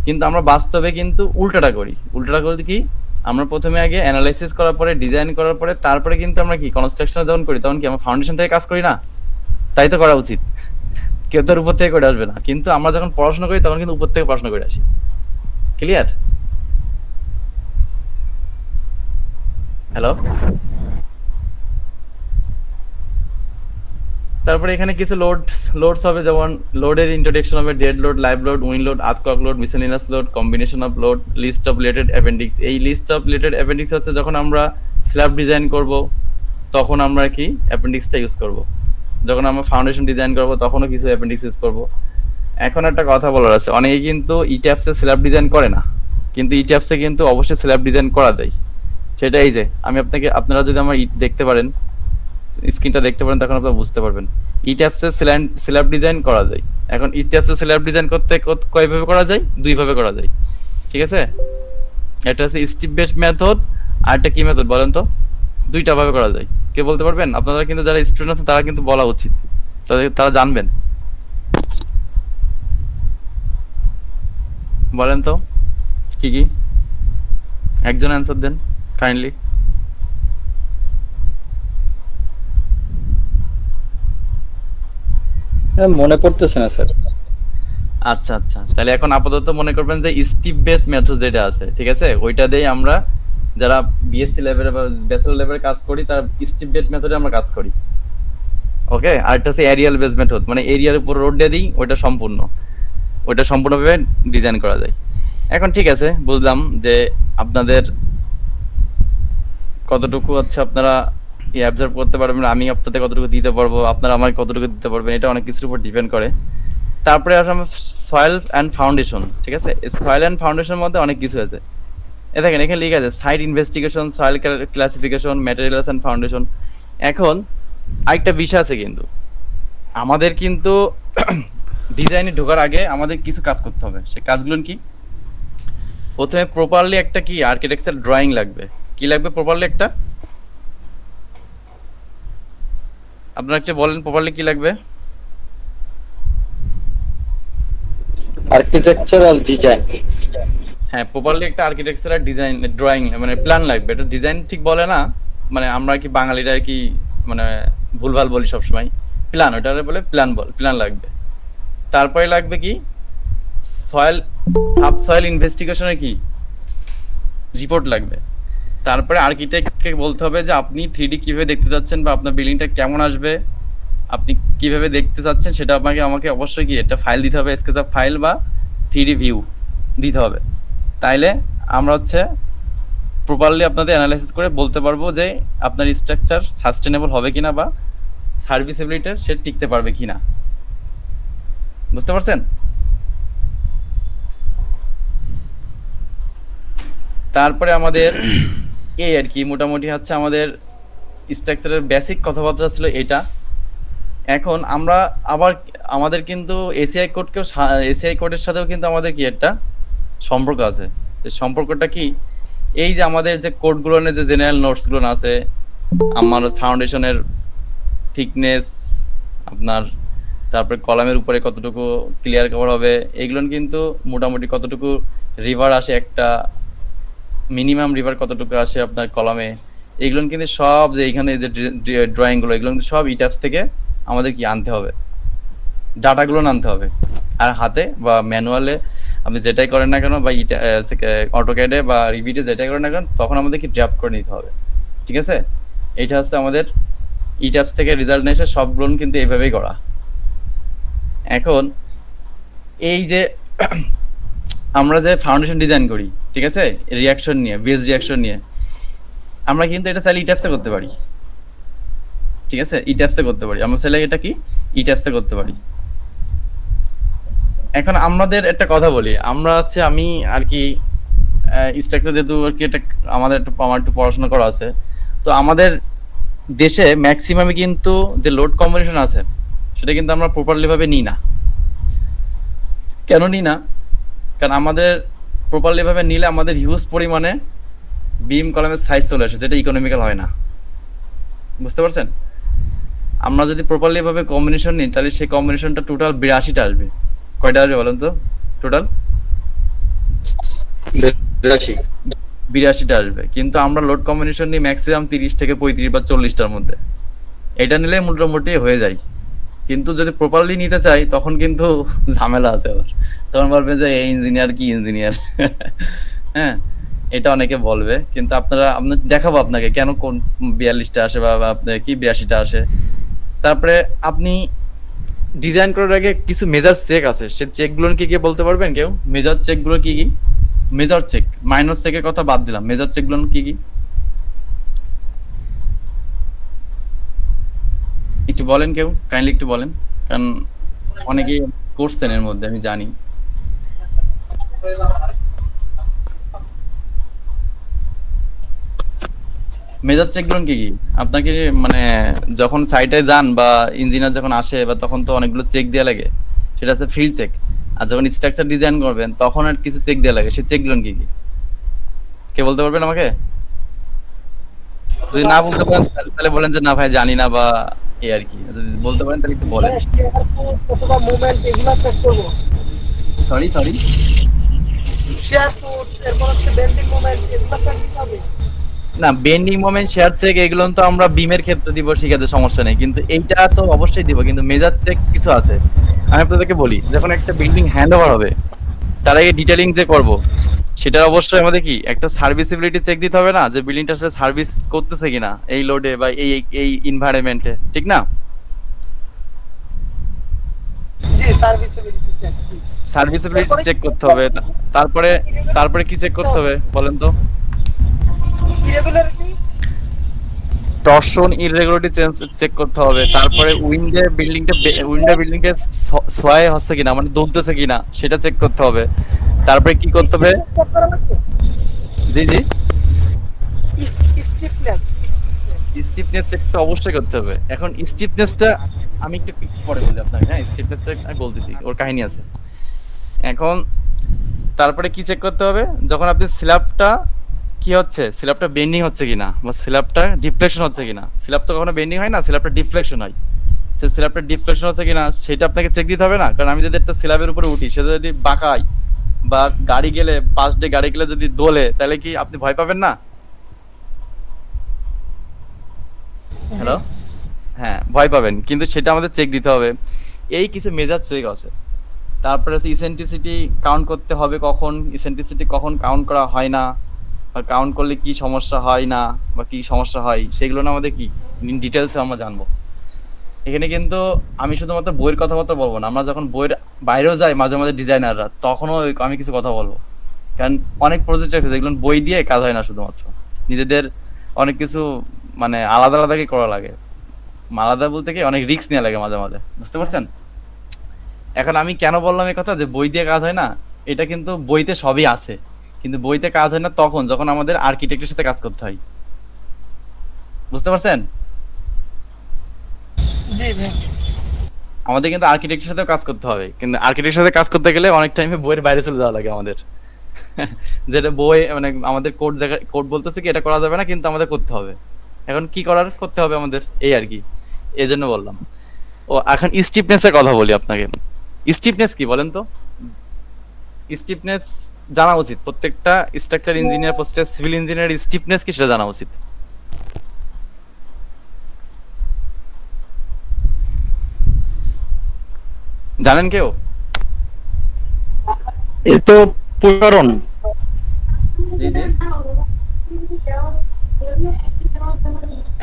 কিন্তু আমরা বাস্তবে কিন্তু উল্টাটা করি। উল্টাটা বলতে কি, আমরা প্রথমে আগে অ্যানালাইসিস করার পরে, ডিজাইন করার পরে, তারপরে কিন্তু আমরা কি কনস্ট্রাকশন যখন করি তখন কি আমরা ফাউন্ডেশন থেকে কাজ করি না? তাই তো করা উচিত। কেউ তোর উপর থেকে করে আসবে না, কিন্তু আমরা যখন পড়াশোনা করি তখন কিন্তু উপর থেকে পড়াশোনা করে আসি। ক্লিয়ার? হ্যালো। তারপরে এখানে কিছু লোডস হবে, যেমন লোডের ইন্ট্রোডাকশন হবে, dead load, live load, wind load, earthquake load, miscellaneous load, combination of load, list of related appendix. এই লিস্ট অফ রিলেটেড অ্যাপেন্ডিক্স হচ্ছে যখন আমরা স্ল্যাব ডিজাইন করব তখন আমরা কি অ্যাপেন্ডিক্সটা ইউজ করব, যখন আমরা ফাউন্ডেশন ডিজাইন করব তখনও কিছু অ্যাপেন্ডিক্স ইউজ করব। এখন একটা কথা বলার আছে, অনেকে কিন্তু ইট্যাপসে স্ল্যাব ডিজাইন করে না, কিন্তু ইট্যাপসে কিন্তু অবশ্যই স্ল্যাব ডিজাইন করা দেয়। সেটা এই যে আমি আপনারা যদি আমার দেখতে পারেন, স্ক্রিনটা দেখতে পারেন, তখন আপনারা বুঝতে পারবেন ইট্যাপসে স্ল্যাব ডিজাইন করা যায়। এখন ইট্যাপসে স্ল্যাব ডিজাইন করতে কয়ভাবে করা যায়? দুইভাবে করা যায়, ঠিক আছে? একটা হচ্ছে স্টিপ বেস মেথড, আর একটা কি মেথড বলেন তো? দুইটা ভাবে করা যায়। কে বলতে পারবেন? আপনারা কিন্তু যারা স্টুডেন্ট আছেন তারা কিন্তু বলা উচিত, তারা জানবেন। বলেন তো কি কি, একজন অ্যান্সার দেন কাইন্ডলি। মনে পড়তেছে না স্যার। আচ্ছা আচ্ছা, তাহলে এখন আপাতত মনে করবেন যে স্টিপ বেস মেথড যেটা আছে, ঠিক আছে, ওইটা দিয়ে আমরা যারা বিএসসি লেভেলে বা ব্যাচেলর লেভেলে কাজ করি তারা স্টিপ বেস মেথডে আমরা কাজ করি। ওকে, আর একটা হচ্ছে এরিয়াল বেস মেথড, মানে এরিয়ার উপর রোড দিয়ে দিই, ওইটা সম্পূর্ণভাবে ডিজাইন করা যায়। এখন ঠিক আছে, বুঝলাম যে আপনাদের কতটুকু হচ্ছে আপনারা অ্যাবজর্ব করতে পারবেন, আমি আপনাদের কতটুকু দিতে পারবো, আপনারা আমাকে কতটুকু দিতে পারবেন, এটা অনেক কিছুর উপর ডিপেন্ড করে। তারপরে আসলে সয়েল অ্যান্ড ফাউন্ডেশন, ঠিক আছে? সয়েল অ্যান্ড ফাউন্ডেশনের মধ্যে অনেক কিছু আছে। দেখেন এখানে লিখে আছে site investigation, soil classification, materials and foundation. এখন আরেকটা বিষয় আছে, কিন্তু আমাদের কিন্তু ডিজাইনে ঢোকার আগে আমাদের কিছু কাজ করতে হবে। সেই কাজগুলো কি? প্রথমে প্রপারলি একটা কি আর্কিটেকচার ড্রয়িং লাগবে। কি লাগবে প্রপারলি? একটা, আপনারা একটা বলেন প্রপারলি কি লাগবে? Architectural design. হ্যাঁ, প্রপারলি একটা আর্কিটেকচারাল ডিজাইন ড্রয়িং মানে প্ল্যান লাগবে। এটা ডিজাইন ঠিক বলে না, মানে আমরা কি বাঙালিরা আর কি মানে ভুলভাল বলি সবসময়। প্ল্যান, ওটা বলে প্ল্যান লাগবে। তারপরে লাগবে কি সয়েল সাবসয়েল ইনভেস্টিগেশনের কি রিপোর্ট লাগবে। তারপরে আর্কিটেক্টকে বলতে হবে যে আপনি 3D কিভাবে দেখতে চাচ্ছেন বা আপনার বিল্ডিংটা কেমন আসবে, আপনি কিভাবে দেখতে চাচ্ছেন সেটা আমাকে অবশ্যই কি একটা ফাইল দিতে হবে, স্কেচ অফ ফাইল বা 3D ভিউ দিতে হবে। তাইলে আমরা হচ্ছে প্রপারলি আপনাদের অ্যানালাইসিস করে বলতে পারবো যে আপনার স্ট্রাকচার সাস্টেনেবল হবে কিনা বা সার্ভিসেবিলিটির সে টিকতে পারবে কিনা। বুঝতে পারছেন? তারপরে আমাদের এই আর কি মোটামুটি হচ্ছে আমাদের স্ট্রাকচারের বেসিক কথাবার্তা ছিল এটা। এখন আমরা আবার আমাদের কিন্তু এসিআই কোডের সাথেও কিন্তু আমাদের কি একটা সম্পর্ক আছে। এই সম্পর্কটা কি? এই যে আমাদের যে কোডগুলো যে জেনারেল নোটসগুলো আছে, আমার ফাউন্ডেশনের থিকনেস আপনার, তারপরে কলামের উপরে কতটুকু ক্লিয়ার কভার হবে, এগুলো কিন্তু মোটামুটি কতটুকু রিভার আসে, একটা মিনিমাম রিভার কতটুকু আসে আপনার কলামে, এগুলো কিন্তু সব যে এইখানে যে ড্রয়িংগুলো এগুলো কিন্তু সব ইট্যাপস থেকে আমাদের কি আনতে হবে, ডাটাগুলো আনতে হবে। আর হাতে বা ম্যানুয়ালে আপনি যেটাই করেন না কেন বা অটোক্যাডে বা রিভিটে যেটাই করেন না কেন, তখন আমাদের কি ড্রাফট করে নিতে হবে। ঠিক আছে, এইটা হচ্ছে আমাদের ইট্যাপস থেকে রেজাল্ট নিয়ে এসে সবগুলো কিন্তু এইভাবেই করা। এখন এই যে আমরা যে ফাউন্ডেশন ডিজাইন করি, ঠিক আছে, রিয়াকশন নিয়ে, বেস রিয়াকশন নিয়ে, আমরা কিন্তু এটা চাইলে ইট্যাপসে করতে পারি। ঠিক আছে, ইট্যাপসে করতে পারি, আমরা চাইলে এটা কি ইট্যাপসে করতে পারি। এখন আমাদের একটা কথা বলি, আমরা হচ্ছে আমি আর কি স্ট্রাকচার যেহেতু আর কি এটা আমার একটু পড়াশোনা করা আছে, তো আমাদের দেশে ম্যাক্সিমামে কিন্তু যে লোড কম্বিনেশন আছে সেটা কিন্তু আমরা প্রপারলি ভাবে নিই না। কেন নিই না? কারণ আমাদের প্রপারলি ভাবে নিলে আমাদের হিউজ পরিমাণে বিম কলামের সাইজ চলে আসে, যেটা ইকোনমিক্যাল হয় না। বুঝতে পারছেন? আমরা যদি প্রপারলি ভাবে কম্বিনেশন নিই, তাহলে সেই কম্বিনেশনটা টোটাল 82টা আসবে। কয়টা আসবে বলেন তো টোটাল? 82। 82টা আসবে। কিন্তু আমরা লোড কম্বিনেশন নিই ম্যাক্সিমাম 30 থেকে 35 বা 40টার মধ্যে। এটা নিলে মোটামুটি হয়ে যায়। কিন্তু যদি প্রপারলি নিতে চাই, তখন কিন্তু ঝামেলা আছে আবার। তখন বলবে যে এই ইঞ্জিনিয়ার কি ইঞ্জিনিয়ার। হ্যাঁ, এটা অনেকে বলবে, কিন্তু আপনার দেখাবো আপনাকে কেন কোন 42টা আসে বা আপনার কি 82টা আসে। তারপরে আপনি ডিজাইন করার আগে কিছু মেজার চেক আছে, সে চেকগুলো কি কি বলতে পারবেন কেউ? মেজার চেকগুলো কি কি? মেজার চেক, মাইনর চেকের কথা বাদ দিলাম, মেজার চেকগুলো কি কি একটু বলেন কেউ, কাইন্ডলি একটু বলেন, কারণ অনেকেই করছেন এর মধ্যে, আমি জানি। মেজার চেকগুলো কি কি আপনাকে, মানে যখন সাইটে যান বা ইঞ্জিনিয়ার যখন আসে, বা তখন তো অনেকগুলো চেক দেওয়া লাগে, সেটা হচ্ছে ফিল্ড চেক। আর যখন স্ট্রাকচার ডিজাইন করবেন, তখন আর কিছু চেক দেওয়া লাগে, সেই চেকগুলো কি কি কে বলতে পারবেন আমাকে? যদি না বলতে পারেন তাহলে বলেন যে না ভাই জানি না, বা এই আর কি। যদি বলতে পারেন তাহলে একটু বলেন। অথবা মুভমেন্ট এগুলো চেক করবো। সরি সরি শেয়ার ফোর্স, এরপর হচ্ছে বেন্ডিং মুভমেন্ট, এগুলো চেক দিতে হবে। না, বেন্ডিং মোমেন্ট, শেয়ার চেক এগুলো তো আমরা বিমের ক্ষেত্রে দিব, ঠিক আছে, সমস্যা নেই। কিন্তু এইটা তো অবশ্যই দিব, কিন্তু মেজার চেক কিছু আছে। আমি আপনাদেরকে বলি, যখন একটা বিল্ডিং হ্যান্ড ওভার হবে, তার আগে ডিটেইলিং যে করব, সেটা অবশ্যই আমাদের কি একটা সার্ভিসিবিলিটি চেক দিতে হবে না, যে বিল্ডিংটা আসলে সার্ভিস করতেছে কিনা এই লোডে বা এই এনভায়রনমেন্টে, ঠিক না? জি, সার্ভিসিবিলিটি চেক, জি। সার্ভিসিবিলিটি এরপরে চেক করতে হবে। তারপরে তারপরে কি চেক করতে হবে বলেন তো? ইরেগুলারিটি, টর্শন ইররেগুলারিটি চেক করতে হবে। তারপরে উইন্ডে বিল্ডিংটা সোয়াই হচ্ছে কিনা, মানে দুলতেছে কিনা, সেটা চেক করতে হবে। তারপরে কি করতে হবে? চেক করা লাগবে। জি জি, স্টিফনেস, স্টিফনেস চেক তো অবশ্যই করতে হবে। এখন স্টিফনেসটা আমি একটু পরে বলি আপনাকে, হ্যাঁ, স্টিফনেসটা আমি বলতেছি, ওর কাহিনী আছে। এখন তারপরে কি চেক করতে হবে? যখন আপনি স্ল্যাবটা কি হচ্ছে, স্ল্যাবটা বেন্ডিং হচ্ছে কিনা, বা স্ল্যাবটা ডিফ্লেকশন হচ্ছে কিনা। স্ল্যাব তো কখনো বেন্ডিং হয় না, স্ল্যাবটা ডিফ্লেকশন হয়। সে স্ল্যাবটা ডিফ্লেকশন হচ্ছে কিনা সেটা আপনাকে চেক দিতে হবে না? কারণ আমি যদি একটা স্ল্যাবের উপরে উঠি, সেটা যদি বাঁকায় বা গাড়ি গেলে, পাশ দিয়ে গাড়ি গেলে যদি দোলে, তাহলে কি আপনি ভয় পাবেন না? হ্যালো, হ্যাঁ, ভয় পাবেন, কিন্তু সেটা আমাদের চেক দিতে হবে। এই কিছু মেজার চেক আছে। তারপরে ইসেন্ট্রিসিটি কাউন্ট করতে হবে, কখন ইসেন্ট্রিসিটি কখন কাউন্ট করা হয় না, বা কাউন্ট করলে কি সমস্যা হয় না, বা কি সমস্যা হয়, সেগুলো না আমাদের কি ডিটেলসে আমরা জানবো। এখানে কিন্তু আমি শুধুমাত্র বইয়ের কথাবার্তা বলবো না, আমরা যখন বইয়ের বাইরেও যাই মাঝে মাঝে ডিজাইনাররা, তখনও আমি কিছু কথা বলবো। কারণ অনেক প্রজেক্ট আছে যেগুলো বই দিয়ে কাজ হয় না, শুধুমাত্র নিজেদের অনেক কিছু মানে আলাদা আলাদাকে করা লাগে। আলাদা বলতে কি অনেক রিস্ক নেওয়া লাগে মাঝে মাঝে, বুঝতে পারছেন? এখন আমি কেন বললাম এই কথা যে বই দিয়ে কাজ হয় না, এটা কিন্তু বইতে সবই আছে, কিন্তু বইতে কাজ হয় না তখন যখন আমাদের আর্কিটেক্টের সাথে কাজ করতে হয়। বুঝতে পারছেন? জি ভাই। আমাদের কিন্তু আর্কিটেক্টের সাথেও কাজ করতে হবে, কিন্তু আর্কিটেক্টের সাথে কাজ করতে গেলে অনেক টাইমে বইয়ের বাইরে চলে যাওয়া লাগে আমাদের। যেটা বই মানে আমাদের কোড বলতেছে কি এটা করা যাবে না, কিন্তু আমাদের করতে হবে। এখন কি করতে হবে আমাদের, এই আর কি, এই জন্য বললাম। ও এখন স্টিফনেস এর কথা বলি আপনাকে। স্টিফনেস কি বলেন তো? স্টিফনেস জানা উচিত প্রত্যেকটা স্ট্রাকচার ইঞ্জিনিয়ার, প্রত্যেকটা সিভিল ইঞ্জিনিয়ার, স্টিফনেস কি সেটা জানা উচিত। জানেন কেউ? এ তো প্রসারণ। জি জি,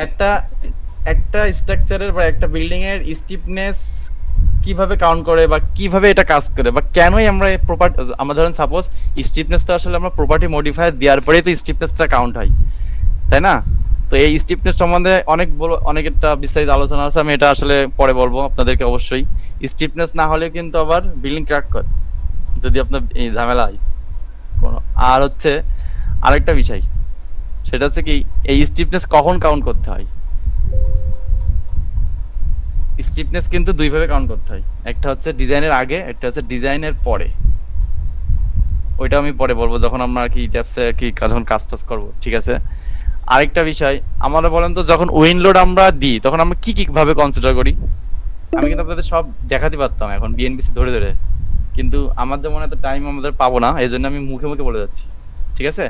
একটা একটা স্ট্রাকচারের বা একটা বিল্ডিং এর স্টিফনেস কিভাবে কাউন্ট করে, বা কিভাবে এটা কাজ করে, বা কেনই আমরা আমরা ধরেন সাপোজ স্টিফনেস তো আসলে আমরা প্রপার্টি মডিফায়ার দেওয়ার পরেই তো স্টিফনেসটা কাউন্ট হয়, তাই না? তো এই স্টিফনেস সম্বন্ধে অনেক একটা বিস্তারিত আলোচনা আছে, আমি এটা আসলে পরে বলবো আপনাদেরকে অবশ্যই। স্টিফনেস না হলে কিন্তু আবার বিল্ডিং ক্র্যাক করে, যদি আপনার এই ঝামেলা হয় কোনো। আর হচ্ছে আরেকটা বিষয়, সেটা হচ্ছে কি এই স্টিফনেস কখন কাউন্ট করতে হয়। স্টিফনেস কিন্তু দুই ভাবে কাউন্ট করতে হয়, একটা হচ্ছে ডিজাইনের আগে, একটা হচ্ছে ডিজাইনের পরে। ওইটা আমি পরে বলবো যখন আমরা আর কি ট্যাপসে আর কি যখন কাজ টাজ করবো, ঠিক আছে? আরেকটা বিষয় আমরা বলেন তো, যখন উইন লোড আমরা দিই তখন আমরা কি কি ভাবে কনসিডার করি? আমি কিন্তু আপনাদের সব দেখাতে পারতাম এখন বিএনপিসি ধরে ধরে, কিন্তু আমার যেমন এত টাইম আমাদের পাবো না, এই জন্য আমি মুখে মুখে বলে যাচ্ছি, ঠিক আছে?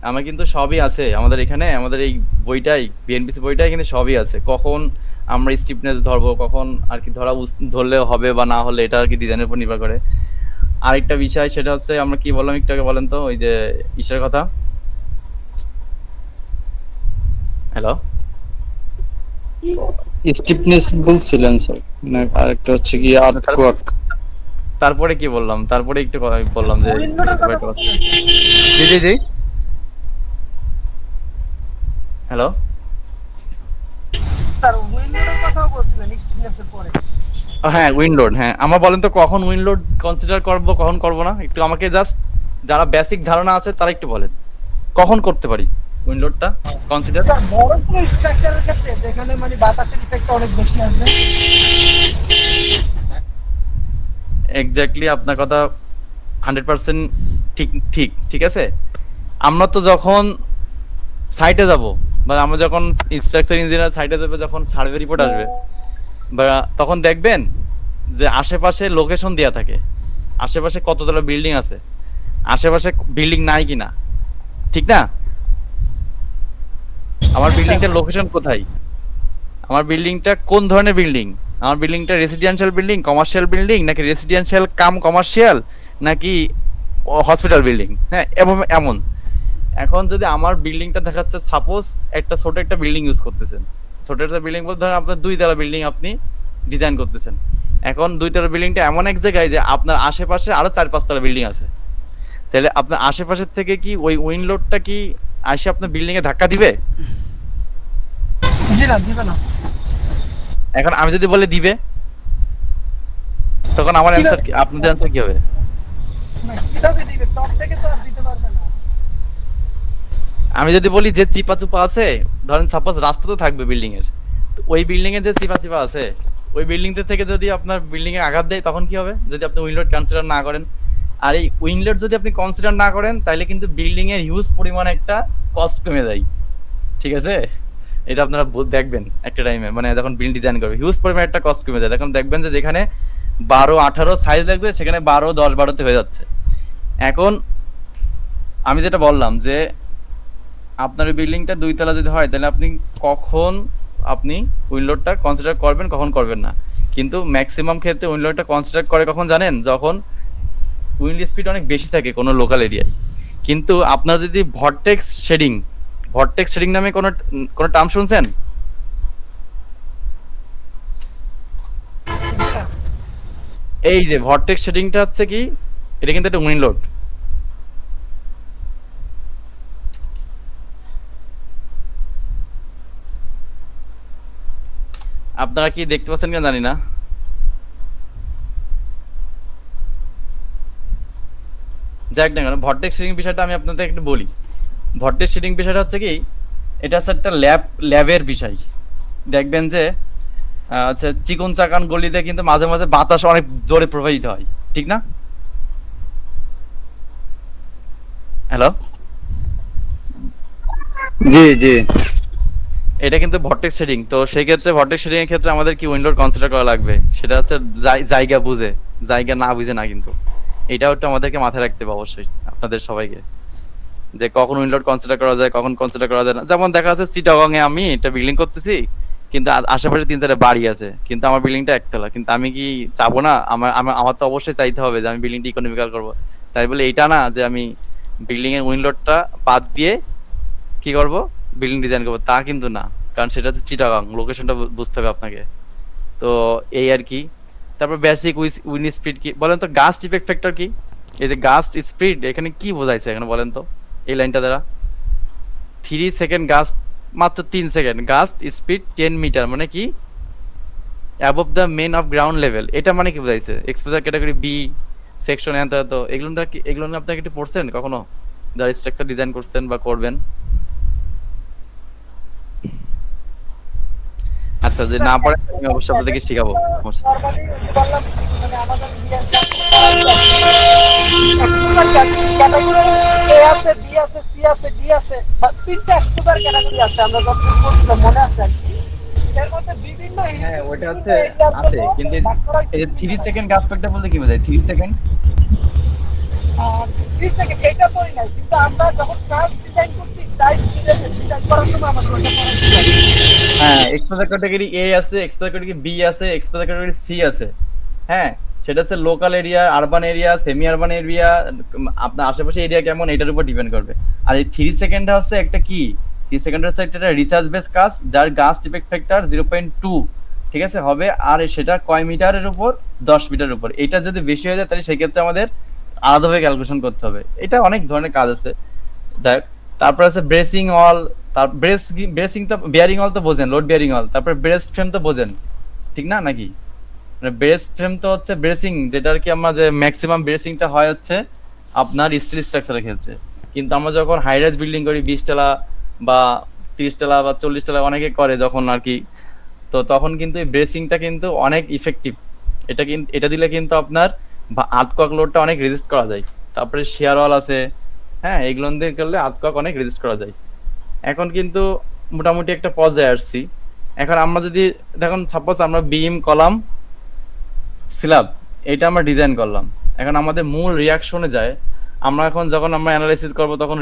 আমার কিন্তু সবই আছে আমাদের এখানে, আমাদের এই বইটাই, বিএনপিসি বইটাই কিন্তু সবই আছে। কখন আমরা স্টিফনেস ধরবো, কখন আর কি ধরলে হবে বা না হলে, এটা আর কি ডিজাইনের উপর নির্ভর করে। আরেকটা বিষয় সেটা হচ্ছে, আমরা কি বললাম একটু আগে, বলেন তো ওই যে ইসের কথা। হ্যালো, স্টিফনেস বলছিলেন স্যার, না আরেকটা হচ্ছে কি আর্টওয়ার্ক। তারপরে কি বললাম? তারপরে একটু বললাম যে উইন্ডোটার কথা বলছেন। জি জি জি, হ্যালো। স্যার উইন্ডোটার কথাও বলছিলেন স্টিফনেসের পরে। হ্যাঁ, উইন্ডোড, হ্যাঁ আমার বলেন তো কখন উইন্ডোড কনসিডার করব, কখন করব না, একটু আমাকে জাস্ট যারা বেসিক ধারণা আছে তারা একটু বলেন কখন করতে পারি উইন্ডোডটা কনসিডার। স্যার বড় কোনো স্ট্রাকচারের ক্ষেত্রে যেখানে মানে বাতাসের ইফেক্ট অনেক বেশি আসবে। এক্স্যাক্টলি আপনার কথা 100% ঠিক ঠিক ঠিক আছে। আমরা তো যখন সাইটে যাব, বা আমরা যখন স্ট্রাকচার ইঞ্জিনিয়ার সাইটে যাবে, যখন সার্ভে রিপোর্ট আসবে, বা তখন দেখবেন যে আশেপাশে লোকেশন দেয়া থাকে, আশেপাশে কততলা বিল্ডিং আছে, আশেপাশে বিল্ডিং নাই কিনা, ঠিক না? আমার বিল্ডিংটার লোকেশন কোথায়, আমার বিল্ডিংটা কোন ধরনের বিল্ডিং, আমার বিল্ডিংটা রেসিডেন্সিয়াল বিল্ডিং, কমার্শিয়াল বিল্ডিং, নাকি রেসিডেন্সিয়াল কাম কমার্শিয়াল, নাকি হসপিটাল বিল্ডিং, হ্যাঁ এবং এমন। এখন যদি আমার বিল্ডিংটা দেখাচ্ছে, সাপোজ একটা ছোট একটা বিল্ডিং ইউজ করতেছেন, ছোট একটা বিল্ডিং বলতে ধরেন আপনার 2 তলা বিল্ডিং আপনি ডিজাইন করতেছেন। এখন 2 তলা বিল্ডিংটা এমন এক জায়গায় যে আপনার আশেপাশে আরো 4-5 তলা বিল্ডিং আছে, তাহলে আপনার আশেপাশের থেকে কি ওই উইন্ড লোডটা কি আসে আপনার বিল্ডিং এ ধাক্কা দিবে? জি না, দিবে না। এখন আমি যদি বলে দিবে, তখন আমার অ্যানসার কি, আপনাদের অ্যানসার কি হবে? না, কিভাবে দিবে? টপ থেকে তো আর দিতে পারবে না। আমি যদি বলি যে চিপা চুপা আছে, ধরেন সাপোজ রাস্তা তো থাকবে বিল্ডিং এর, তো ওই বিল্ডিং এ যে চিপা চিপা আছে, ওই বিল্ডিং থেকে যদি আপনার বিল্ডিং এ আঘাত দেয় তখন কি হবে, যদি আপনি উইন্ডোড কনসিডার না করেন? আর এই উইন্ডোড যদি আপনি কনসিডার না করেন, তাহলে কিন্তু বিল্ডিং এর হিউজ পরিমাণ একটা কস্ট কমে যায়, ঠিক আছে? এটা আপনারা দেখবেন একটা টাইমে, মানে যখন বিল্ডিং ডিজাইন করবে হিউজ পরিমাণ একটা কস্ট কমে যায়, তখন দেখবেন যে যেখানে 12-18 সাইজ লাগবে সেখানে 12-10-12 তে হয়ে যাচ্ছে। এখন আমি যেটা বললাম যে আপনার বিল্ডিংটা 2 তলা যদি হয়, তাহলে আপনি কখন আপনি উইন্ডোডটা কনসিডার করবেন, কখন করবেন না। কিন্তু ম্যাক্সিমাম ক্ষেত্রে উইন্ডোডটা কনসিডার করে কখন জানেন, যখন উইন্ড স্পিড অনেক বেশি থাকে কোনো লোকাল এরিয়ায়। কিন্তু আপনার যদি ভর্টেক্স শেডিং নামে কোনো কোনো টার্ম শুনছেন? এই যে ভর্টেক্স শেডিংটা হচ্ছে কি, এটা কিন্তু একটা উইন্ড লোড। আপনারা কি দেখতে পাচ্ছেন কিনা জানি না। যাক না কেন, ভর্টেক্স শেডিং বিষয়টা আমি আপনাদের একটু বলি। ভর্টেক্স শেডিং বিষয়টা হচ্ছে কি, এটা হচ্ছে একটা ল্যাবের বিষয়। দেখবেন যে আচ্ছা, চিকন চাকান গলিতে কিন্তু মাঝে মাঝে বাতাস অনেক জোরে প্রবাহিত হয়, ঠিক না? হ্যালো, জি জি। এটা কিন্তু ভর্টেক্স শেডিং। তো সেই ক্ষেত্রে ভর্টেক্স শেডিং এর ক্ষেত্রে আমাদের কি উইন্ডোর কনসিডার করা লাগবে, সেটা হচ্ছে জায়গা বুঝে, জায়গা না বুঝে না কিন্তু। এটাও একটু আমাদেরকে মাথায় রাখতে হবে অবশ্যই আপনাদের সবাইকে, যে কখন উইন্ডোর কনসিডার করা যায়, কখন কনসিডার করা যায় না। যেমন দেখা যাচ্ছে চিটাগং এ আমি একটা বিল্ডিং করতেছি, কিন্তু আশেপাশে 3-4টা বাড়ি আছে, কিন্তু আমার বিল্ডিংটা একতলা, কিন্তু আমি কি চাবো না, আমার তো অবশ্যই চাইতে হবে যে আমি বিল্ডিংটা ইকোনমিক্যাল করবো। তাই বলে এইটা না যে আমি বিল্ডিং এর উইন্ডোটা বাদ দিয়ে কি করব, বিল্ডিং ডিজাইন করবো, তা কিন্তু না। কারণ সেটা হচ্ছে চিটাগং, লোকেশনটা বুঝতে হবে আপনাকে। তো এই আর কি। তারপর বেসিক উইন্ড স্পিড কি বলেন তো, গাস্ট ইফেক্ট ফ্যাক্টর কি? এই যে গাস্ট স্পিড এখানে কি বোঝাইছে এখানে বলেন তো, এই লাইনটা দ্বারা 3 সেকেন্ড গাস্ট, মাত্র 3 সেকেন্ড গাস্ট স্পিড 10 মিটার, মানে কি above the mean of ground level. এটা মানে কি বোঝাইছে, এক্সপোজার ক্যাটাগরি বি সেকশন এত এত, এগুলো নিয়ে আপনারা একটু পড়ছেন কখনো, যারা স্ট্রাকচার ডিজাইন করছেন বা করবেন? আচ্ছা, যদি না পারেন আমি অবশ্যই আপনাদেরকে শিখাবো, সমস্যা নেই। নরমালি বললাম মানে আমাদের ক্যাটাগরি এ আছে, বি আছে, সি আছে, ডি আছে, বা 3টা এক্সপোজার ক্যাটাগরি আছে আমরা যখন করছিলাম মনে আছে আর কি। এর মধ্যে বিভিন্ন হ্যাঁ, ওটা বিভিন্ন হচ্ছে এরিয়ার আছে, জন্য কিন্তু ভাগ করা এই যে 3 সেকেন্ড কাজ করতে বলতে কি বোঝায়? 3 সেকেন্ড 3 সেকেন্ড এটা করি নাই, কিন্তু আমরা যখন কাজ ডিজাইন করছি টাইপ ডিজাইন করার সময় আমাদের ওটা করা ছিল। হ্যাঁ, এক্সপোজার ক্যাটাগরি এ আছে, এক্সপোজার ক্যাটাগরি বি আছে, এক্সপোজার ক্যাটাগরি সি আছে। হ্যাঁ, সেটা হচ্ছে local area, urban area, semi urban area, আপনার আশেপাশে এরিয়া কেমন এটার উপর ডিপেন্ড করবে। আর এই 3 সেকেন্ডটা হচ্ছে একটা কি, 3 সেকেন্ড হচ্ছে একটা রিচার্জ বেস কাজ, যার গাছ ইফেক্ট ফ্যাক্টর 0.2, ঠিক আছে হবে। আর সেটা কয় মিটারের উপর? 10 মিটারের উপর। এটা যদি বেশি হয়ে যায় তাহলে সেক্ষেত্রে আমাদের আলাদাভাবে ক্যালকুলেশন করতে হবে। এটা অনেক ধরনের কাজ আছে। যাই হোক, তারপর আছে ব্রেসিং অল, তার ব্রেসিং তো বিয়ারিং অল তো বোঝেন, লোড বিয়ারিং অল। তারপর ব্রেস্ট ফ্রেম তো বোঝেন, ঠিক না নাকি? মানে ব্রেস্ট ফ্রেম তো হচ্ছে ব্রেসিং, যেটা আর কি আমরা যে ম্যাক্সিমাম ব্রেসিংটা হয় হচ্ছে আপনার স্টিল স্ট্রাকচারের ক্ষেত্রে। কিন্তু আমরা যখন হাই রাইজ বিল্ডিং করি 20 তলা বা 30 তলা বা 40 তলা অনেকে করে যখন আর কি, তো তখন কিন্তু এই ব্রেসিংটা কিন্তু অনেক ইফেক্টিভ। এটা দিলে কিন্তু আপনার আর্থকুয়াক লোডটা অনেক রেজিস্ট করা যায়। তারপরে শেয়ার ওয়াল আছে, হ্যাঁ, এগুলো দিয়ে করলে আর্থকুয়াক অনেক রেজিস্ট করা যায়। এখন কিন্তু মোটামুটি একটা পর্যায়ে আসছি। এখন আমরা যদি দেখুন, সাপোজ আমরা বিম, কলাম, স্ল্যাব এটা আমরা ডিজাইন করলাম। এখন আমাদের মূল রিয়াকশনে যায়, আমরা এখন যখন আমরা অ্যানালাইসিস করব তখন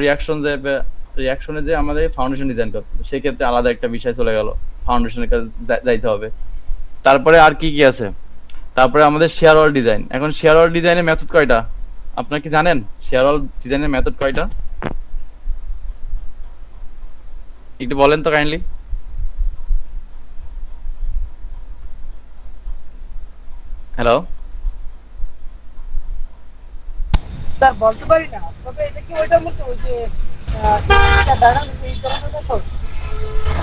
রিয়াকশনে যে আমাদের ফাউন্ডেশন ডিজাইন করতে হবে, সেক্ষেত্রে আলাদা একটা বিষয় চলে গেল, ফাউন্ডেশনের কাছে যাইতে হবে। তারপরে আর কি কি আছে? তারপরে আমাদের শেয়ার ওয়াল ডিজাইন। এখন শেয়ার ওয়াল ডিজাইনের মেথড কয়টা আপনারা কি জানেন? শেয়ার ওয়াল ডিজাইনের মেথড কয়টা একটু বলেন তো কাইন্ডলি। হ্যালো, স্যার বলতে পারি না, তবে এটা কি ওইটার মতো ওই যে ডায়নামিক এই ধরনের মেথড?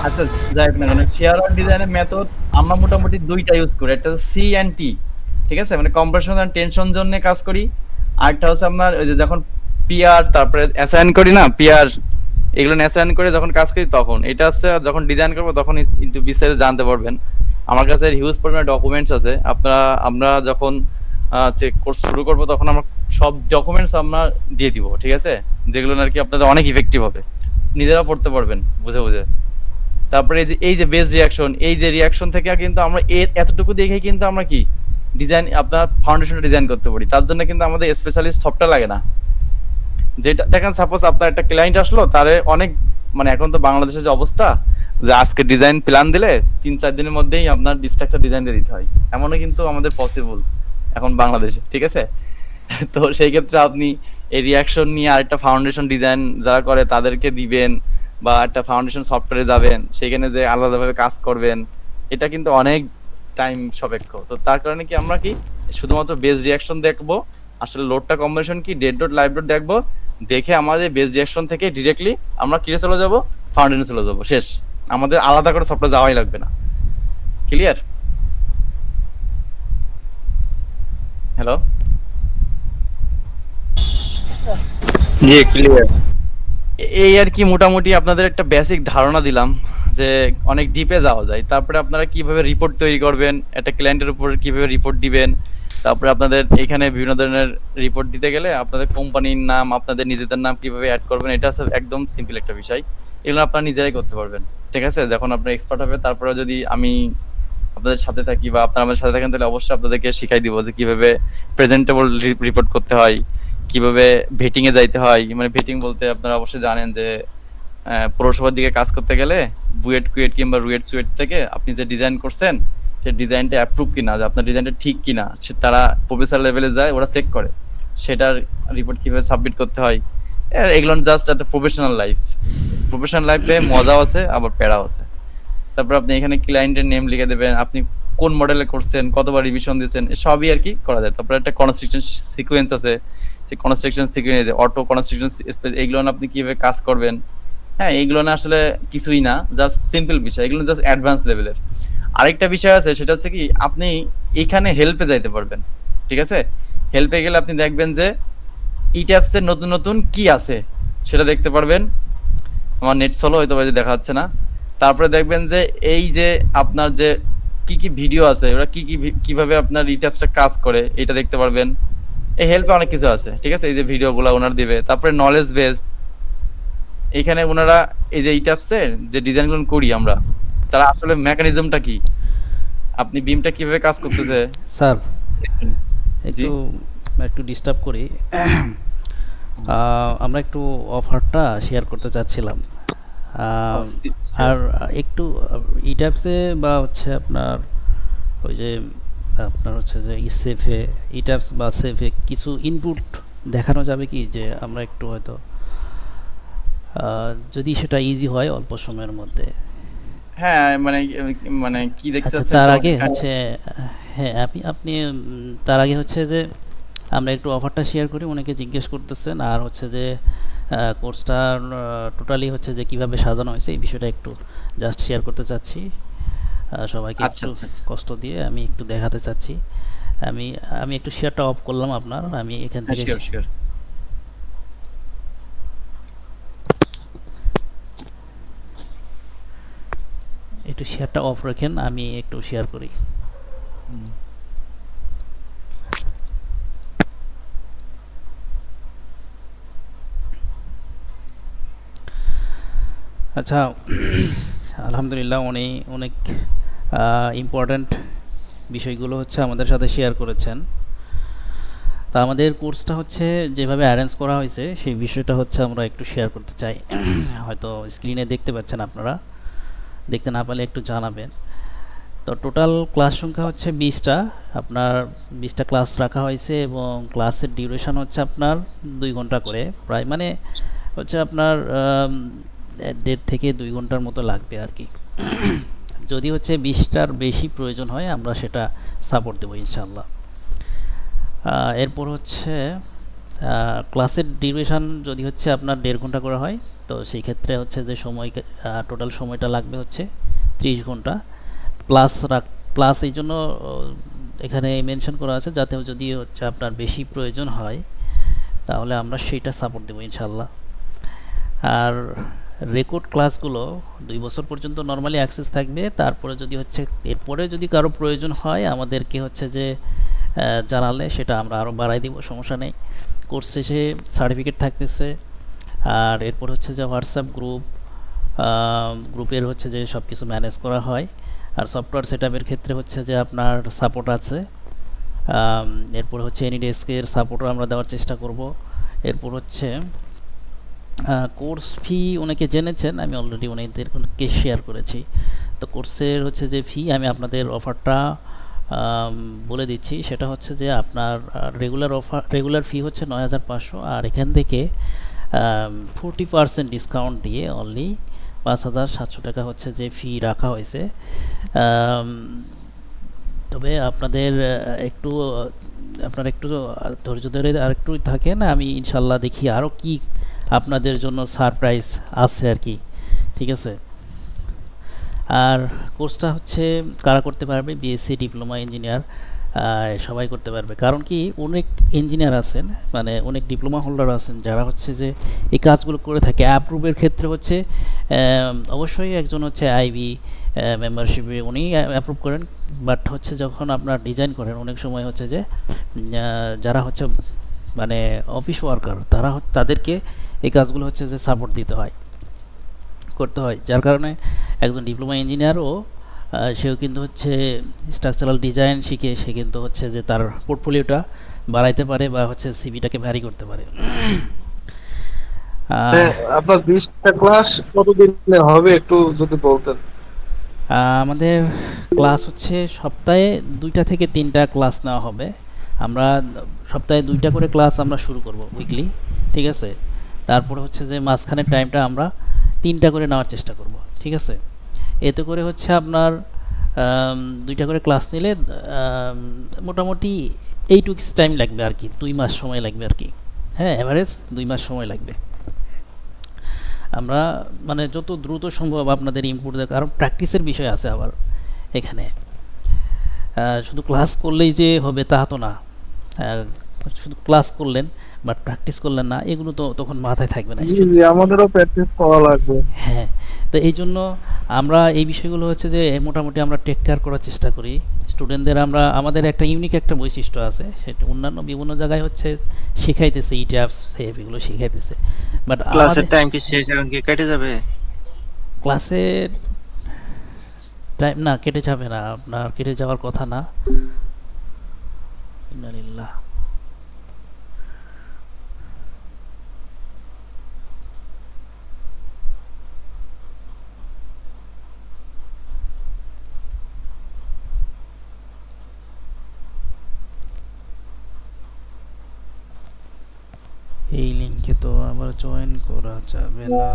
আচ্ছা, যাই হোক না কেন, শেয়ার ওয়াল ডিজাইনের মেথড আমরা মোটামুটি দুইটা ইউজ করি। একটা হচ্ছে সি অ্যান্ড টি, ঠিক আছে, মানে কম্প্রেশন এন্ড টেনশন জন্য কাজ করি। আরেকটা হচ্ছে আপনার ওই যে যখন পিআর তারপরে অ্যাসাইন করি না, পিআর এগুলো অ্যাসাইন করে যখন কাজ করি তখন। এটা হচ্ছে যখন ডিজাইন করবো তখন একটু বিস্তারিত জানতে পারবেন। আমার কাছে হিউজ পরিমাণে ডকুমেন্টস আছে। আমরা যখন কোর্স শুরু করবো তখন আমরা সব ডকুমেন্টস আমরা দিয়ে দিব, ঠিক আছে, যেগুলো আর কি আপনাদের অনেক ইফেক্টিভ হবে, নিজেরা পড়তে পারবেন বুঝে বুঝে। তারপরে এই যে বেস রিয়াকশন, এই যে রিয়াকশন থেকে কিন্তু আমরা এতটুকু দেখে কিন্তু আমরা কি ডিজাইন আপনার ফাউন্ডেশনটা ডিজাইন করতে পারি। তার জন্য কিন্তু আমাদের স্পেশালিস্ট সফটওয়্যার লাগে না। যেটা দেখেন, সাপোজ আপনার একটা ক্লায়েন্ট আসলো, তারে অনেক মানে এখন তো বাংলাদেশের যে অবস্থা, যে আজকে ডিজাইন প্ল্যান দিলে 3-4 দিনের মধ্যেই আপনার স্ট্রাকচার ডিজাইন দিয়ে দিতে হয়, এমনও কিন্তু আমাদের পসিবল এখন বাংলাদেশে, ঠিক আছে। তো সেই ক্ষেত্রে আপনি এই রিয়াকশন নিয়ে আরেকটা ফাউন্ডেশন ডিজাইন যারা করে তাদেরকে দিবেন, বা একটা ফাউন্ডেশন সফটওয়্যারে যাবেন, সেখানে যে আলাদাভাবে কাজ করবেন, এটা কিন্তু অনেক টাইম সাপেক্ষ। তো তার কারণে কি আমরা কি শুধুমাত্র বেস রিয়াকশন দেখবো, আসলে লোডটা কম্বিনেশন কি, ডেড লোড লাইভ লোড দেখবো, দেখে আমাদের বেস রিয়াকশন থেকে ডিরেক্টলি আমরা কিরে চলে যাব, ফাউন্ডেশনে চলে যাব, শেষ। আমাদের আলাদা করে সফটওয়্যার যাওয়াই লাগবে না। ক্লিয়ার? হ্যালো, স্যার জি ক্লিয়ার। এই আর কি মোটামুটি আপনাদের একটা বেসিক ধারণা দিলাম যে অনেক ডিপে যাওয়া যায়। তারপরে আপনারা কিভাবে রিপোর্ট তৈরি করবেন, একটা ক্লায়েন্টের উপর কিভাবে রিপোর্ট দিবেন, তারপরে আপনাদের এখানে বিভিন্ন ধরনের রিপোর্ট দিতে গেলে আপনাদের কোম্পানির নাম, আপনাদের নিজেদের নাম কিভাবে অ্যাড করবেন, এটা হচ্ছে একদম সিম্পল একটা বিষয়। এগুলো আপনারা নিজেরাই করতে পারবেন, ঠিক আছে, যখন আপনার এক্সপার্ট হবে। তারপরে যদি আমি আপনাদের সাথে থাকি বা আপনারা আমাদের সাথে থাকেন, তাহলে অবশ্যই আপনাদেরকে শিখাই দিব যে কিভাবে প্রেজেন্টেবল রিপোর্ট করতে হয়, কিভাবে ভেটিং এ যাইতে হয়। মানে ভেটিং বলতে আপনারা অবশ্যই জানেন যে পৌরসভার দিকে কাজ করতে গেলে বুয়েট কুয়েট কিংবা রুয়েট সুয়েট থেকে আপনি যে ডিজাইন করছেন সেই ডিজাইনটা অ্যাপ্রুভ কিনা, যে আপনার ডিজাইনটা ঠিক কিনা, তারা প্রফেসর লেভেলে যায়, ওরা চেক করে সেটার রিপোর্ট কিভাবে সাবমিট করতে হয়। এগুলো জাস্ট একটা প্রফেশনাল লাইফে মজাও আছে আবার প্যারাও আছে। তারপর আপনি এখানে ক্লায়েন্টের নেম লিখে দেবেন, আপনি কোন মডেলে করছেন, কতবার রিভিশন দিয়েছেন, সবই আর কি করা যায়। তারপর একটা কনস্ট্রাকশন সিকোয়েন্স আছে, সেই construction sequence, auto construction space, এইগুলো আপনি কিভাবে কাজ করবেন। হ্যাঁ, এইগুলো না আসলে কিছুই না, জাস্ট সিম্পল বিষয়, এগুলো জাস্ট অ্যাডভান্স লেভেলের। আরেকটা বিষয় আছে, সেটা হচ্ছে কি আপনি এখানে হেল্পে যাইতে পারবেন, ঠিক আছে। হেল্পে গেলে আপনি দেখবেন যে ইট্যাপস এর নতুন নতুন কি আছে সেটা দেখতে পারবেন। আমার নেট স্লো হয়তো দেখা যাচ্ছে না। তারপরে দেখবেন যে এই যে আপনার যে কি কি ভিডিও আছে, ওরা কি কি কিভাবে আপনার ইট্যাপসটা কাজ করে এটা দেখতে পারবেন। এই হেল্পে অনেক কিছু আছে, ঠিক আছে। এই যে ভিডিওগুলো ওনার দিবে। তারপরে নলেজ বেসড, এখানে ওনারা এই যে ইট্যাপসের যে ডিজাইনগুলো করি আমরা, তারা আসলে মেকানিজমটা কি, আপনি বিমটা কিভাবে কাজ করতেছে। স্যার জি। একটু একটু ডিস্টার্ব করি। আমরা একটু অফারটা শেয়ার করতে চাচ্ছিলাম। আর একটু ইট্যাপসে বা হচ্ছে আপনার ওই যে আপনার হচ্ছে যে সেফে ইট্যাপস বা সেফে কিছু ইনপুট দেখানো যাবে কি, যে আমরা একটু হয়তো যদি সেটা ইজি হয় অল্প সময়ের মধ্যে। হ্যাঁ, মানে মানে কি দেখতে আচ্ছা, চাচ্ছেন তার একটু আগে হচ্ছে হ্যাঁ আপনি তার আগে হচ্ছে যে আমরা একটু অফারটা শেয়ার করি, অনেকে জিজ্ঞেস করতেছেন। আর হচ্ছে যে কোর্সটা টোটালি হচ্ছে যে কিভাবে সাজানো হয়েছে এই বিষয়টা একটু জাস্ট শেয়ার করতে চাচ্ছি। সবাইকে আচ্ছা একটু আচ্ছা আচ্ছা। কষ্ট দিয়ে আমি একটু দেখাতে চাচ্ছি। আমি আমি একটু শেয়ারটা অফ করলাম আপনার, আমি এখান হ্যাঁ, থেকে শিওর শিওর। একটু শেয়ারটা অফ রাখেন, আমি একটু শেয়ার করি। আচ্ছা, আলহামদুলিল্লাহ উনি অনেক ইম্পর্ট্যান্ট বিষয়গুলো হচ্ছে আমাদের সাথে শেয়ার করেছেন। তা আমাদের কোর্সটা হচ্ছে যেভাবে অ্যারেঞ্জ করা হয়েছে সেই বিষয়টা হচ্ছে আমরা একটু শেয়ার করতে চাই। হয়তো স্ক্রিনে দেখতে পাচ্ছেন আপনারা, দেখতে না পারলে একটু জানাবেন। তো টোটাল ক্লাস সংখ্যা হচ্ছে 20টা, আপনার 20টা ক্লাস রাখা হয়েছে এবং ক্লাসের ডিউরেশন হচ্ছে আপনার 2 ঘন্টা করে, প্রায় মানে হচ্ছে আপনার 1.5 থেকে 2 ঘন্টার মতো লাগবে আর কি। যদি হচ্ছে 20টার বেশি প্রয়োজন হয় আমরা সেটা সাপোর্ট দেবো ইনশাল্লাহ। এরপর হচ্ছে ক্লাসের ডিউরেশন যদি হচ্ছে আপনার 1.5 ঘন্টা করে হয়, তো সেই ক্ষেত্রে হচ্ছে যে সময় টোটাল সময়টা লাগবে হচ্ছে 30 ঘন্টা প্লাস। এই জন্য এখানে মেনশন করা আছে যাতে যদি হচ্ছে আপনার বেশি প্রয়োজন হয় তাহলে আমরা সেইটা সাপোর্ট দেবো ইনশাল্লাহ। আর রেকর্ড ক্লাসগুলো 2 বছর পর্যন্ত নর্মালি অ্যাক্সেস থাকবে। তারপরে যদি হচ্ছে এরপরে যদি কারো প্রয়োজন হয় আমাদেরকে হচ্ছে যে জানালে সেটা আমরা আরও বাড়াই দিব, সমস্যা নেই। কোর্স শেষে সার্টিফিকেট থাকতেছে। আর এরপর হচ্ছে যে হোয়াটসঅ্যাপ গ্রুপের হচ্ছে যে সব কিছু ম্যানেজ করা হয়। আর সফটওয়্যার সেটআপের ক্ষেত্রে হচ্ছে যে আপনার সাপোর্ট আছে। এরপর হচ্ছে এনিডেস্কের সাপোর্টও আমরা দেওয়ার চেষ্টা করব। এরপর হচ্ছে কোর্স ফি অনেকে জেনেছেন, আমি অলরেডি অনেকদেরকে শেয়ার করেছি। তো কোর্সের হচ্ছে যে ফি আমি আপনাদের অফারটা বলে দিচ্ছি, সেটা হচ্ছে যে আপনার রেগুলার ফি হচ্ছে 9,500, আর এখান থেকে 40% ডিসকাউন্ট দিয়ে অনলি 5,700 টাকা হচ্ছে যে ফি রাখা হয়েছে। তবে আপনারা একটু ধৈর্য ধরে আর একটু থাকেন, আমি ইনশাল্লাহ দেখি আরও কি আপনাদের জন্য সারপ্রাইজ আছে আর কি, ঠিক আছে। আর কোর্সটা হচ্ছে কারা করতে পারবে, বিএসসি, ডিপ্লোমা ইঞ্জিনিয়ার সবাই করতে পারবে। কারণ কি অনেক ইঞ্জিনিয়ার আছেন, মানে অনেক ডিপ্লোমা হোল্ডার আছেন যারা হচ্ছে যে এই কাজগুলো করে থাকে। অ্যাপ্রুভের ক্ষেত্রে হচ্ছে অবশ্যই একজন হচ্ছে আইবি মেম্বারশিপে উনি অ্যাপ্রুভ করেন, বাট হচ্ছে যখন আপনার ডিজাইন করেন অনেক সময় হচ্ছে যে যারা হচ্ছে মানে অফিস ওয়ার্কার তাদেরকে এই কাজগুলো হচ্ছে যে সাপোর্ট করতে হয়। যার কারণে একজন ডিপ্লোমা ইঞ্জিনিয়ারও সেও কিন্তু হচ্ছে স্ট্রাকচারাল ডিজাইন শিখে সে কিন্তু হচ্ছে যে তার পোর্টফোলিওটা বাড়াইতে পারে বা হচ্ছে সিভিটাকে ভ্যারি করতে পারে। আপনার 20টা ক্লাস কতদিনে হবে একটু যদি বলতেন। আমাদের ক্লাস হচ্ছে সপ্তাহে 2টা থেকে 3টা ক্লাস নেওয়া হবে। আমরা সপ্তাহে 2টা করে ক্লাস আমরা শুরু করব উইকলি, ঠিক আছে। তারপরে হচ্ছে যে মাঝখানের টাইমটা আমরা 3টা করে নেওয়ার চেষ্টা করব, ঠিক আছে। এতে করে হচ্ছে আপনার 2টা করে ক্লাস নিলে মোটামুটি 8 উইকস টাইম লাগবে আর কি, 2 মাস সময় লাগবে আর কি। হ্যাঁ, অ্যাভারেজ 2 মাস সময় লাগবে। আমরা মানে যত দ্রুত সম্ভব আপনাদের ইনপুট দেয়, কারণ প্র্যাকটিসের বিষয় আছে আবার এখানে। শুধু ক্লাস করলেই যে হবে তা তো না, শুধু ক্লাস করলেন বাট প্র্যাকটিস করলেন না, এগুলো তো তখন মাথায় থাকবে না। জি জি, আমাদেরও প্র্যাকটিস করা লাগবে। হ্যাঁ, তো এই জন্য আমরা এই বিষয়গুলো হচ্ছে যে মোটামুটি আমরা টেক কেয়ার করার চেষ্টা করি স্টুডেন্টদের। আমরা আমাদের একটা ইউনিক একটা বৈশিষ্ট্য আছে, সেটা অন্যান্য বিভিন্ন জায়গায় হচ্ছে শিখাইতেছে ই ট্যাপস সেভ এগুলো শিখাইতেছে, বাট ক্লাসের টাইম কি শেষ এখন কি কেটে যাবে? ক্লাসের টাইম না কেটে যাবে না, আপনার কেটে যাওয়ার কথা না। ইন্নালিল্লাহ। এই লিঙ্কে তো আবার জয়েন করা যাবে না।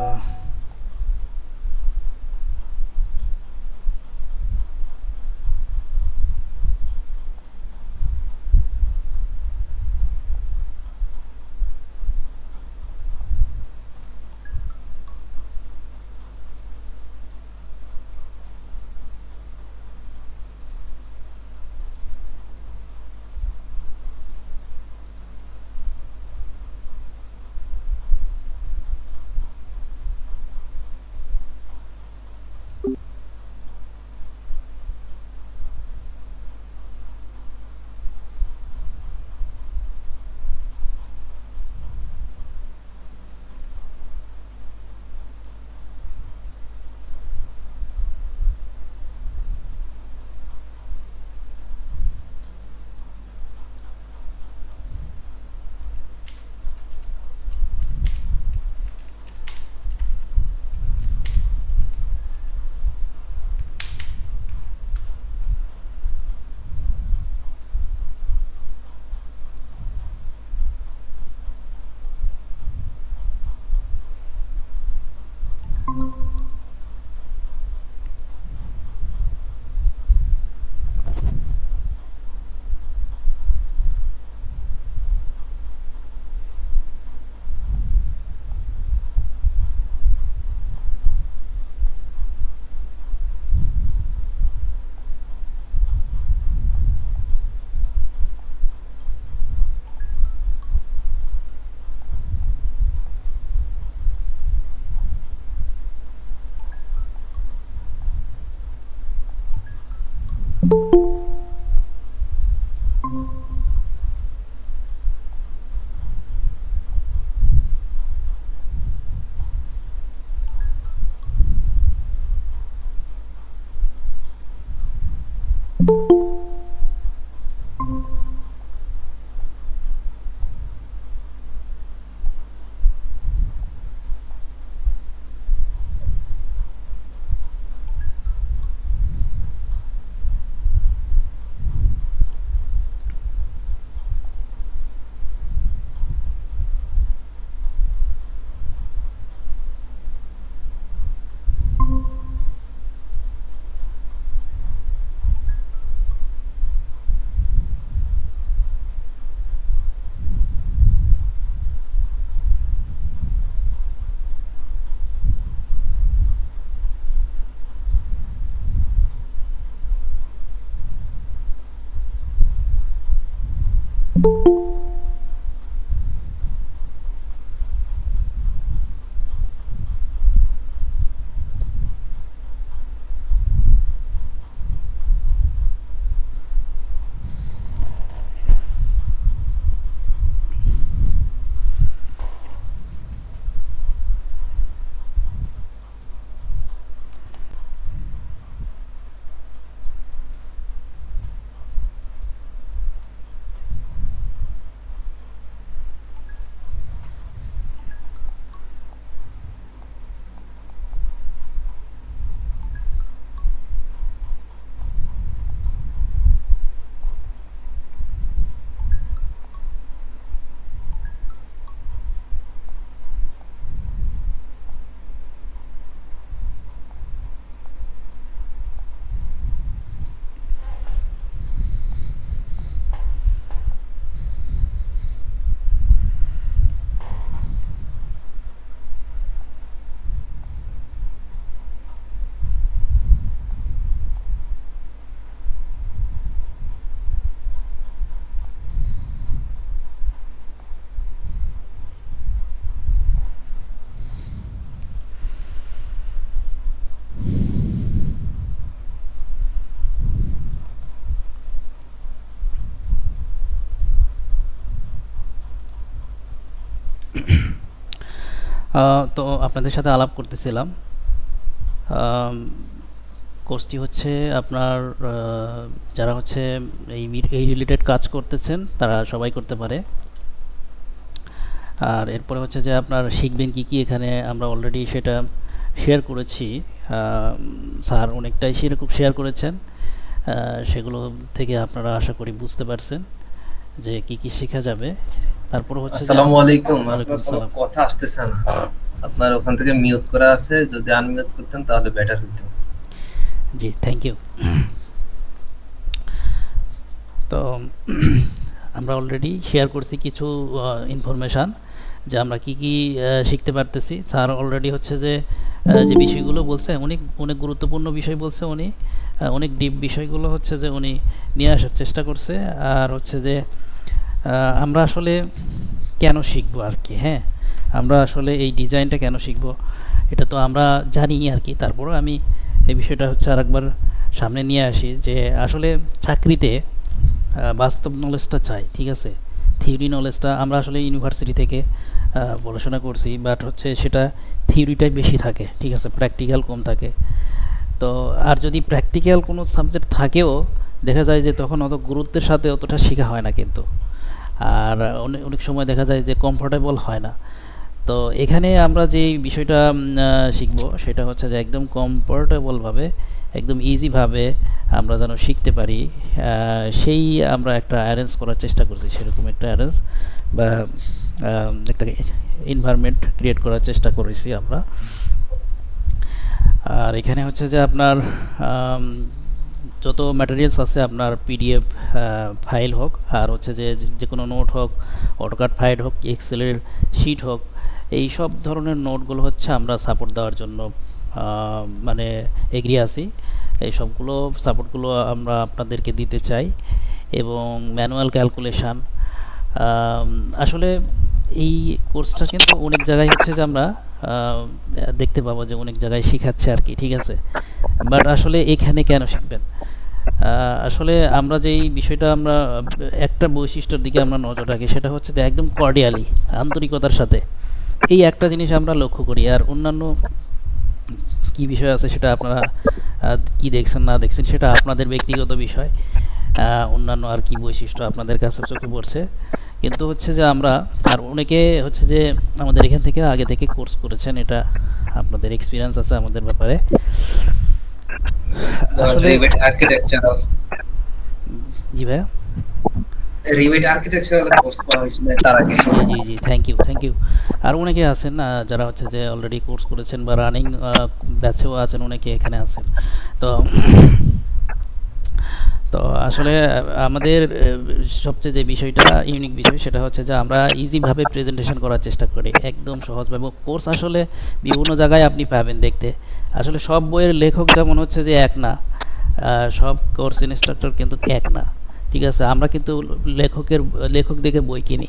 তো আপনাদের সাথে আলাপ করতেছিলাম। কোর্সটি হচ্ছে আপনার যারা হচ্ছে এই রিলেটেড কাজ করতেছেন তারা সবাই করতে পারে। আর এরপরে হচ্ছে যে আপনার শিখবেন কি কি, এখানে আমরা অলরেডি সেটা শেয়ার করেছি। স্যার অনেকটাই সেরকম শেয়ার করেছেন, সেগুলো থেকে আপনারা আশা করি বুঝতে পারছেন যে কি কি শেখা যাবে। তারপর হচ্ছে আসসালামু আলাইকুম। ওয়ালাইকুম আপনার আসসালাম। কথা আসতেছে না, আপনার ওখান থেকে মিউট করা আছে, যদি আনমিউট করতেন তাহলে বেটার হতো। জি, থ্যাংক ইউ। তো আমরা অলরেডি শেয়ার করছি কিছু ইনফরমেশান যে আমরা কি কি শিখতে পারতেছি। স্যার অলরেডি হচ্ছে যে যে বিষয়গুলো বলছে অনেক অনেক গুরুত্বপূর্ণ বিষয় বলছে উনি, অনেক ডিপ বিষয়গুলো হচ্ছে যে উনি নিয়ে আসার চেষ্টা করছে। আর হচ্ছে যে আমরা আসলে কেন শিখবো আর কি, হ্যাঁ আমরা আসলে এই ডিজাইনটা কেন শিখবো এটা তো আমরা জানি আর কি। তারপরও আমি এই বিষয়টা হচ্ছে আরেকবার সামনে নিয়ে আসি যে আসলে চাকরিতে বাস্তব নলেজটা চাই, ঠিক আছে। থিওরি নলেজটা আমরা আসলে ইউনিভার্সিটি থেকে পড়াশোনা করছি, বাট হচ্ছে সেটা থিওরিটাই বেশি থাকে, ঠিক আছে, প্র্যাকটিক্যাল কম থাকে। তো আর যদি প্র্যাকটিক্যাল কোনো সাবজেক্ট থাকেও দেখা যায় যে তখন অত গুরুত্বের সাথে অতটা শেখা হয় না কিন্তু, আর অনেক অনেক সময় দেখা যায় যে কমফোর্টেবল হয় না। তো এখানে আমরা যে বিষয়টা শিখব সেটা হচ্ছে যে একদম কমফোর্টেবলভাবে, একদম ইজিভাবে আমরা যেন শিখতে পারি, সেই আমরা একটা অ্যারেঞ্জ করার চেষ্টা করছি, সেরকম একটা অ্যারেঞ্জ বা একটা এনভায়রনমেন্ট ক্রিয়েট করার চেষ্টা করেছি আমরা। আর এখানে হচ্ছে যে আপনার যত ম্যাটেরিয়ালস আছে আপনার পিডিএফ ফাইল হোক, আর হচ্ছে যে যে কোনো নোট হোক, অটোকাড ফাইল হোক, এক্সেলের শিট হোক, এই সব ধরনের নোটগুলো হচ্ছে আমরা সাপোর্ট দেওয়ার জন্য মানে এগ্রি আছি। এই সবগুলো সাপোর্টগুলো আমরা আপনাদেরকে দিতে চাই। এবং ম্যানুয়াল ক্যালকুলেশান, আসলে এই কোর্সটা কিন্তু অনেক জায়গায় হচ্ছে যে আমরা দেখতে পাবো যে অনেক জায়গায় শেখাচ্ছে আর কি, ঠিক আছে। বাট আসলে এখানে কেন শিখবেন? আসলে আমরা যেই বিষয়টা আমরা একটা বৈশিষ্ট্যের দিকে আমরা নজর রাখি, সেটা হচ্ছে যে একদম কর্ডিয়ালি, আন্তরিকতার সাথে এই একটা জিনিস আমরা লক্ষ্য করি। আর অন্যান্য কি বিষয় আছে সেটা আপনারা কি দেখছেন না দেখছেন সেটা আপনাদের ব্যক্তিগত বিষয়, অন্যান্য আর কি বৈশিষ্ট্য আপনাদের কাছে চোখে পড়ছে। কিন্তু হচ্ছে যে আমরা আর অনেকে হচ্ছে যে আমাদের এখান থেকে আগে থেকে কোর্স করেছেন, এটা আপনাদের এক্সপিরিয়েন্স আছে আমাদের ব্যাপারে। আসলে রিভেট আর্কিটেকচারাল, জি ভাইয়া, রিভেট আর্কিটেকচারাল কোর্স পাওয়া হয়েছিল তার আগে। জি জি জি, থ্যাংক ইউ থ্যাংক ইউ। আর অনেকে আছেন যারা হচ্ছে যে অলরেডি কোর্স করেছেন বা রানিং ব্যাচেও আছেন, অনেকে এখানে আছেন। তো তো আসলে আমাদের সবচেয়ে যে বিষয়টা ইউনিক বিষয় সেটা হচ্ছে যে আমরা ইজিভাবে প্রেজেন্টেশন করার চেষ্টা করি, একদম সহজভাবে। কোর্স আসলে বিভিন্ন জায়গায় আপনি পাবেন দেখতে, আসলে সব বইয়ের লেখক যেমন হচ্ছে যে এক না, সব কোর্স ইনস্ট্রাক্টর কিন্তু এক না, ঠিক আছে। আমরা কিন্তু লেখক দেখে বই কিনি।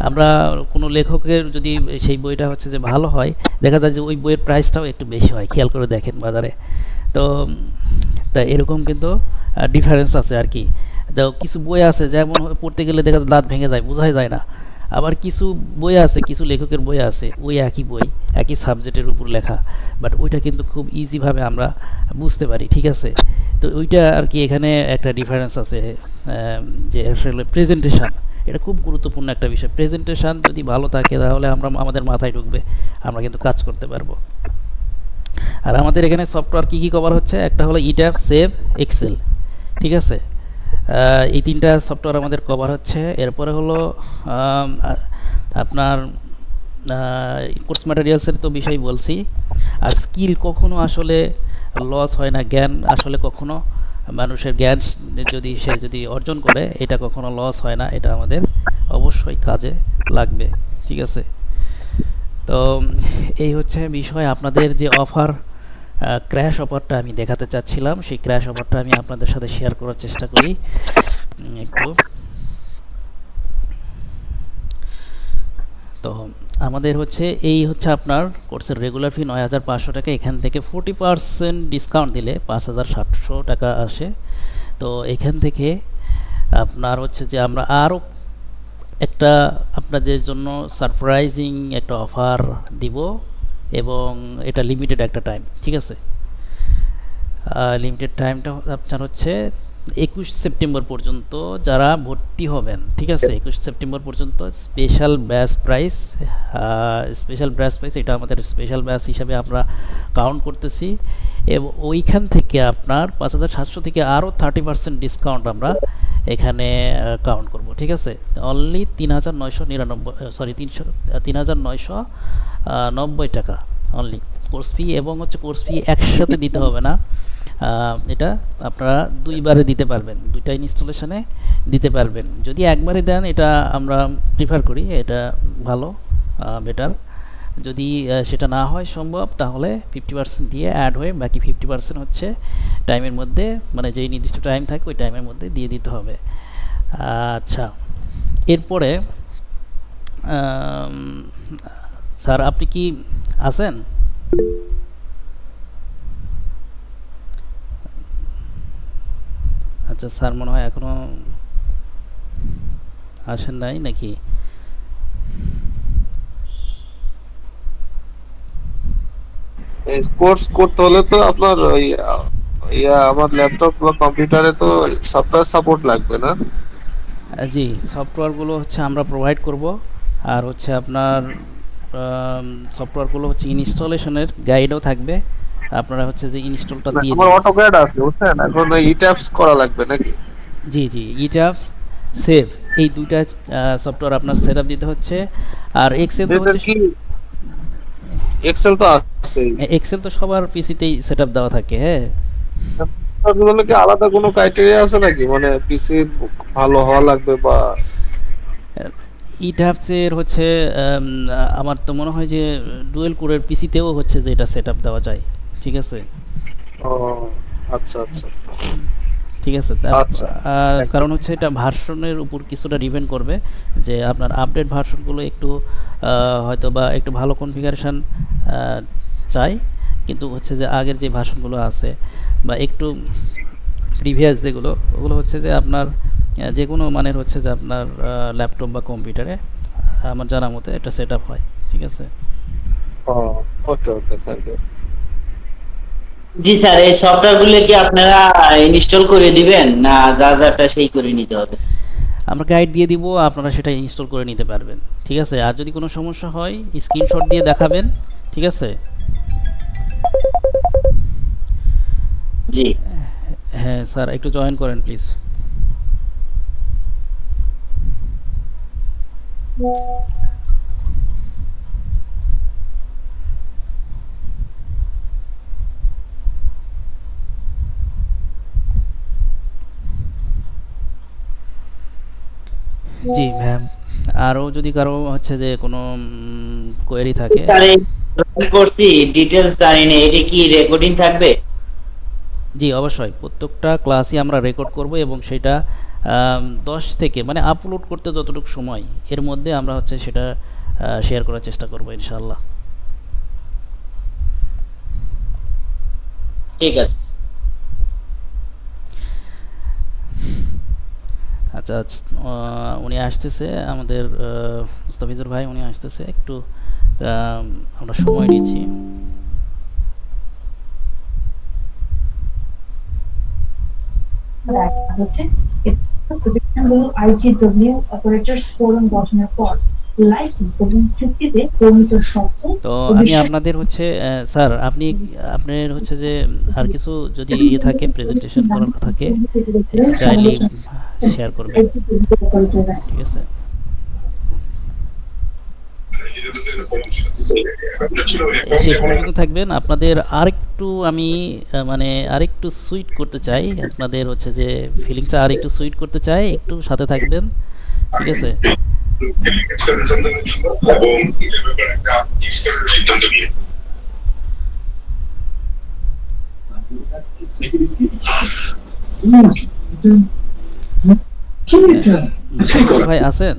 আমরা কোনো লেখকের যদি সেই বইটা হচ্ছে যে ভালো হয়, দেখা যায় যে ওই বইয়ের প্রাইসটাও একটু বেশি হয়, খেয়াল করে দেখেন বাজারে। তো তা এরকম কিন্তু ডিফারেন্স আছে আর কি। তো কিছু বই আছে যেমন পড়তে গেলে দেখা যায় দাঁত ভেঙে যায়, বোঝাই যায় না। আবার কিছু বই আছে, কিছু লেখকের বই আছে, ওই একই বই একই সাবজেক্টের উপর লেখা, বাট ওইটা কিন্তু খুব ইজিভাবে আমরা বুঝতে পারি, ঠিক আছে। তো ওইটা আর কি এখানে একটা ডিফারেন্স আছে, যে আসলে প্রেজেন্টেশন এটা খুব গুরুত্বপূর্ণ একটা বিষয়। প্রেজেন্টেশন যদি ভালো থাকে তাহলে আমাদের মাথায় ঢুকবে, আমরা কিন্তু কাজ করতে পারবো। আর আমাদের এখানে সফটওয়্যার কী কী কভার হচ্ছে, একটা হলো ইট্যাপ, সেভ, এক্সেল, ঠিক আছে। এই তিনটা সফটওয়্যার আমাদের কভার হচ্ছে। এরপরে হলো আপনার কোর্স ম্যাটেরিয়ালসের তো বিষয় বলছি। আর স্কিল কখনো আসলে লস হয় না, জ্ঞান আসলে কখনো মানুষের জ্ঞান যদি অর্জন করে এটা কখনো লস হয় না, এটা আমাদের অবশ্যই কাজে লাগবে, ঠিক আছে। তো এই হচ্ছে বিষয়। আপনাদের যে অফার, ক্র্যাশ অফারটা আমি দেখাতে চাচ্ছিলাম, সেই ক্র্যাশ অফারটা আমি আপনাদের সাথে শেয়ার করার চেষ্টা করি একটু। তো আমাদের হচ্ছে এই হচ্ছে আপনার কোর্সের রেগুলার ফি ৯,৫০০ টাকা, এখান থেকে 40% ডিসকাউন্ট দিলে ৫,৭০০ টাকা আসে। তো এখান থেকে আপনার হচ্ছে যে আমরা আরও একটা আপনাদের জন্য সারপ্রাইজিং একটা অফার দিব, এবং এটা লিমিটেড একটা টাইম, ঠিক আছে? লিমিটেড টাইমটা আপনার হচ্ছে 21 সেপ্টেম্বর পর্যন্ত যারা ভর্তি হবেন, ঠিক আছে? 21 সেপ্টেম্বর পর্যন্ত স্পেশাল ব্যাচ প্রাইস। এটা আমাদের স্পেশাল ব্যাচ হিসাবে আমরা কাউন্ট করতেছি, এবং ওইখান থেকে আপনার 5,700 থেকে আরও 30% ডিসকাউন্ট আমরা এখানে কাউন্ট করব, ঠিক আছে? অনলি 3,990 টাকা অনলি কোর্স ফি, এবং হচ্ছে কোর্স ফি একসাথে দিতে হবে না। এটা আপনারা দুইবারে দিতে পারবেন, দুইটা ইনস্টলেশনে দিতে পারবেন। যদি একবারে দেন এটা আমরা প্রিফার করি, এটা ভালো, বেটার। যদি সেটা না হয় সম্ভব, তাহলে 50% দিয়ে অ্যাড হয়ে বাকি 50% হচ্ছে টাইমের মধ্যে, মানে যেই নির্দিষ্ট টাইম থাকে ওই টাইমের মধ্যে দিয়ে দিতে হবে। আচ্ছা, এরপরে স্যার আপনি কি আছেন? আচ্ছা, স্যার মনে হয় এখনো আসেন নাই নাকি? কোর্স করতে হলে তো আপনার ওই আমার ল্যাপটপ বা কম্পিউটারে তো সফটওয়্যার সাপোর্ট লাগবে না? জি, সফটওয়্যারগুলো হচ্ছে আমরা প্রোভাইড করব, আর হচ্ছে আপনার সফটওয়্যারগুলো হচ্ছে ইনস্টলেশনের গাইডও থাকবে, আপনারা হচ্ছে যে ইনস্টলটা দিয়ে আমার দেবেন। অটোক্যাড আছে বুঝছেন, এখন ইট্যাপস করা লাগবে নাকি? জি জি, ইটাপস, সেভ, এই দুইটা সফটওয়্যার আপনার সেট আপ দিতে হচ্ছে। আর এক্সেল তো এটার হচ্ছে, কি এক্সেল তো আছে, এক্সেল তো সবার পিসিতেই সেট আপ দেওয়া থাকে। হ্যাঁ, তাহলে কি আলাদা কোনো ক্রাইটেরিয়া আছে নাকি, মানে পিসি ভালো হওয়া লাগবে বা? ইটাপসের হচ্ছে আমার তো মনে হয় যে ডুয়েল কোরের পিসিতেও হচ্ছে যে এটা সেট আপ দেওয়া যায়, ঠিক আছে? ও আচ্ছা আচ্ছা ঠিক আছে, আচ্ছা। কারণ হচ্ছে এটা ভার্সনের উপর কিছুটা ডিপেন্ড করবে, যে আপনার আপডেট ভার্সনগুলো একটু হয়তো বা একটু ভালো কনফিগারেশন চাই, কিন্তু হচ্ছে যে আগের যে ভার্সনগুলো আছে বা একটু প্রিভিয়াস যেগুলো, ওগুলো হচ্ছে যে আপনার যে কোনো মানের হচ্ছে যে আপনার ল্যাপটপ বা কম্পিউটারে আমার জানা মতে এটা সেট আপ হয়, ঠিক আছে? ও ওকে ওকে, থ্যাংক ইউ। জি স্যার, এই সফটওয়্যারগুলো কি আপনারা ইনস্টল করে দিবেন, না যা যাটা সেই করে নিতে হবে? আমরা গাইড দিয়ে দিব, আপনারা সেটা ইনস্টল করে নিতে পারবেন, ঠিক আছে? আর যদি কোনো সমস্যা হয় স্ক্রিনশট দিয়ে দেখাবেন, ঠিক আছে? জি হ্যাঁ স্যার, একটু জয়েন করেন প্লিজ। জি ম্যাম, আরও যদি কারো হচ্ছে যে কোনো কোয়েরি থাকে। স্যার, এই join করছি, ডিটেইলস জানি না, এটা কি রেকর্ডিং থাকবে? জি অবশ্যই, প্রত্যেকটা ক্লাসই আমরা রেকর্ড করব, এবং সেটা 10 থেকে মানে আপলোড করতে যতটুকু সময় এর মধ্যে আমরা হচ্ছে সেটা শেয়ার করার চেষ্টা করব ইনশাআল্লাহ। ঠিক আছে। আচ্ছা, উনি আসতেছে আমাদের মুস্তাফিজুর ভাই, উনি আসতেছে, একটু আমরা সময় নিচ্ছি। হচ্ছে প্রতিষ্ঠানগুলো IGW অপারেটরস ফোরাম গঠনের পর লাইসেন্স এবং চুক্তিতে প্রণীত শর্ত। তো আমি আপনাদের হচ্ছে স্যার, আপনার হচ্ছে যে আর কিছু যদি ইয়ে থাকে, প্রেজেন্টেশন করার থাকে, কাইন্ডলি শেয়ার করবেন, ঠিক আছে? শেষ পর্যন্ত থাকবেন। আপনাদের আরেকটু আমি মানে আরেকটু সুইট করতে চাই, আপনাদের হচ্ছে যে ফিলিংসটা আরেকটু সুইট করতে চাই, একটু সাথে থাকবেন, ঠিক আছে? ভাই আছেন?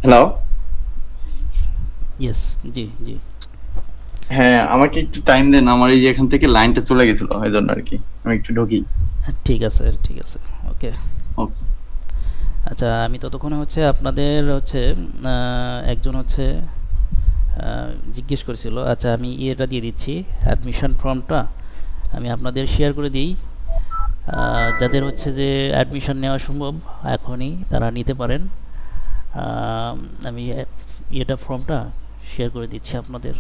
হ্যালো। ইয়েস, জি জি। হ্যাঁ, আমাকে একটু টাইম দেন, আমার এই যে এখান থেকে লাইনটা চলে গেছিল এই জন্য আর কি, আমি একটু ঢুকি। ঠিক আছে, ঠিক আছে, ওকে। ওকে। আচ্ছা, আমি ততক্ষণে হচ্ছে আপনাদের হচ্ছে একজন হচ্ছে জিজ্ঞেস করেছিল। আচ্ছা, আমি ইয়েটা দিয়ে দিচ্ছি, অ্যাডমিশন ফর্মটা আমি আপনাদের শেয়ার করে দিই। যাদের হচ্ছে যে অ্যাডমিশন নেওয়া সম্ভব এখনই তারা নিতে পারেন। আমি ইয়েটা ফর্মটা শেয়ার করে দিচ্ছি আপনাদের।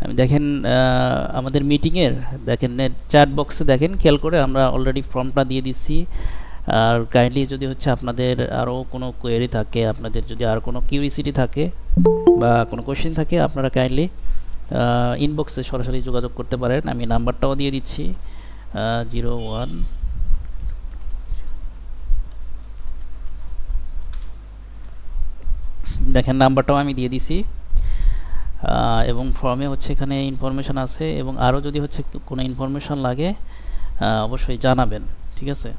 আমি দেখেন আমাদের মিটিংয়ের দেখেন চ্যাট বক্সে দেখেন, খেয়াল করে আমরা অলরেডি ফর্মটা দিয়ে দিচ্ছি। আর কাইন্ডলি যদি হচ্ছে আপনাদের আরও কোনো কোয়েরি থাকে, আপনাদের যদি আর কোনো কিউরিসিটি থাকে বা কোনো কোশ্চেন থাকে, আপনারা কাইন্ডলি ইনবক্সে সরাসরি যোগাযোগ করতে পারেন। আমি নাম্বারটাও দিয়ে দিচ্ছি 01 দেখেন নাম্বারটাও আমি দিয়ে দিছি। এবং ফর্মে হচ্ছে এখানে ইনফরমেশান আছে, এবং আরও যদি হচ্ছে কোনো ইনফরমেশান লাগে অবশ্যই জানাবেন, ঠিক আছে?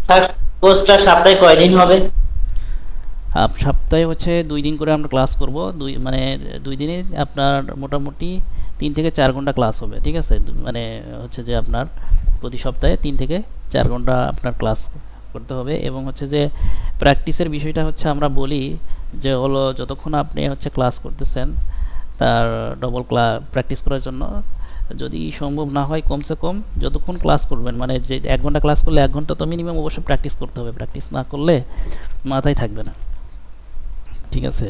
স্যার কোর্সটা সপ্তাহে কয়দিন হবে? সপ্তাহে হচ্ছে 2 দিন করে আমরা ক্লাস করব। মানে 2 দিনে আপনার মোটামুটি 3 থেকে 4 ঘন্টা ক্লাস হবে, ঠিক আছে? মানে হচ্ছে যে আপনার প্রতি সপ্তাহে 3 থেকে 4 ঘন্টা আপনার ক্লাস করতে হবে। এবং হচ্ছে যে প্র্যাকটিসের বিষয়টা হচ্ছে আমরা বলি যে হলো যতক্ষণ আপনি হচ্ছে ক্লাস করতেছেন তার ডবল প্র্যাকটিস করার জন্য, যদি সম্ভব না হয় কমসে কম যতক্ষণ ক্লাস করবেন, মানে যে 1 ঘন্টা ক্লাস করলে 1 ঘন্টা তো মিনিমাম অবশ্যই প্র্যাকটিস করতে হবে। প্র্যাকটিস না করলে মাথায় থাকবে না, ঠিক আছে?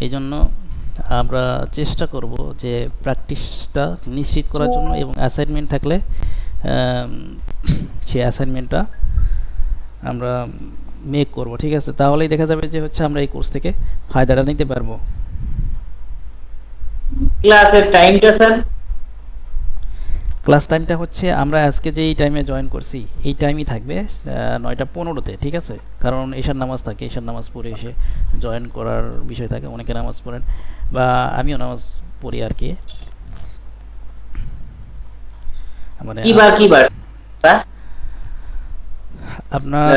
এই জন্য আমরা চেষ্টা করব যে প্র্যাকটিসটা নিশ্চিত করার জন্য, এবং অ্যাসাইনমেন্ট থাকলে সেই অ্যাসাইনমেন্টটা আমরা মেক করব, ঠিক আছে? তাহলেই দেখা যাবে যে হচ্ছে আমরা এই কোর্স থেকে ফায়দাটা নিতে পারবো। ক্লাসের টাইমটা স্যার? ক্লাস টাইমটা হচ্ছে আমরা আজকে যেই টাইমে জয়েন করছি এই টাইমই থাকবে 9:15-তে, ঠিক আছে? কারণ এশার নামাজ থাকে, এশার নামাজ পড়ে এসে জয়েন করার বিষয় থাকে। অনেকে নামাজ পড়েন বা আমিও নামাজ পড়ি আর কি। মানে কিবার আপনার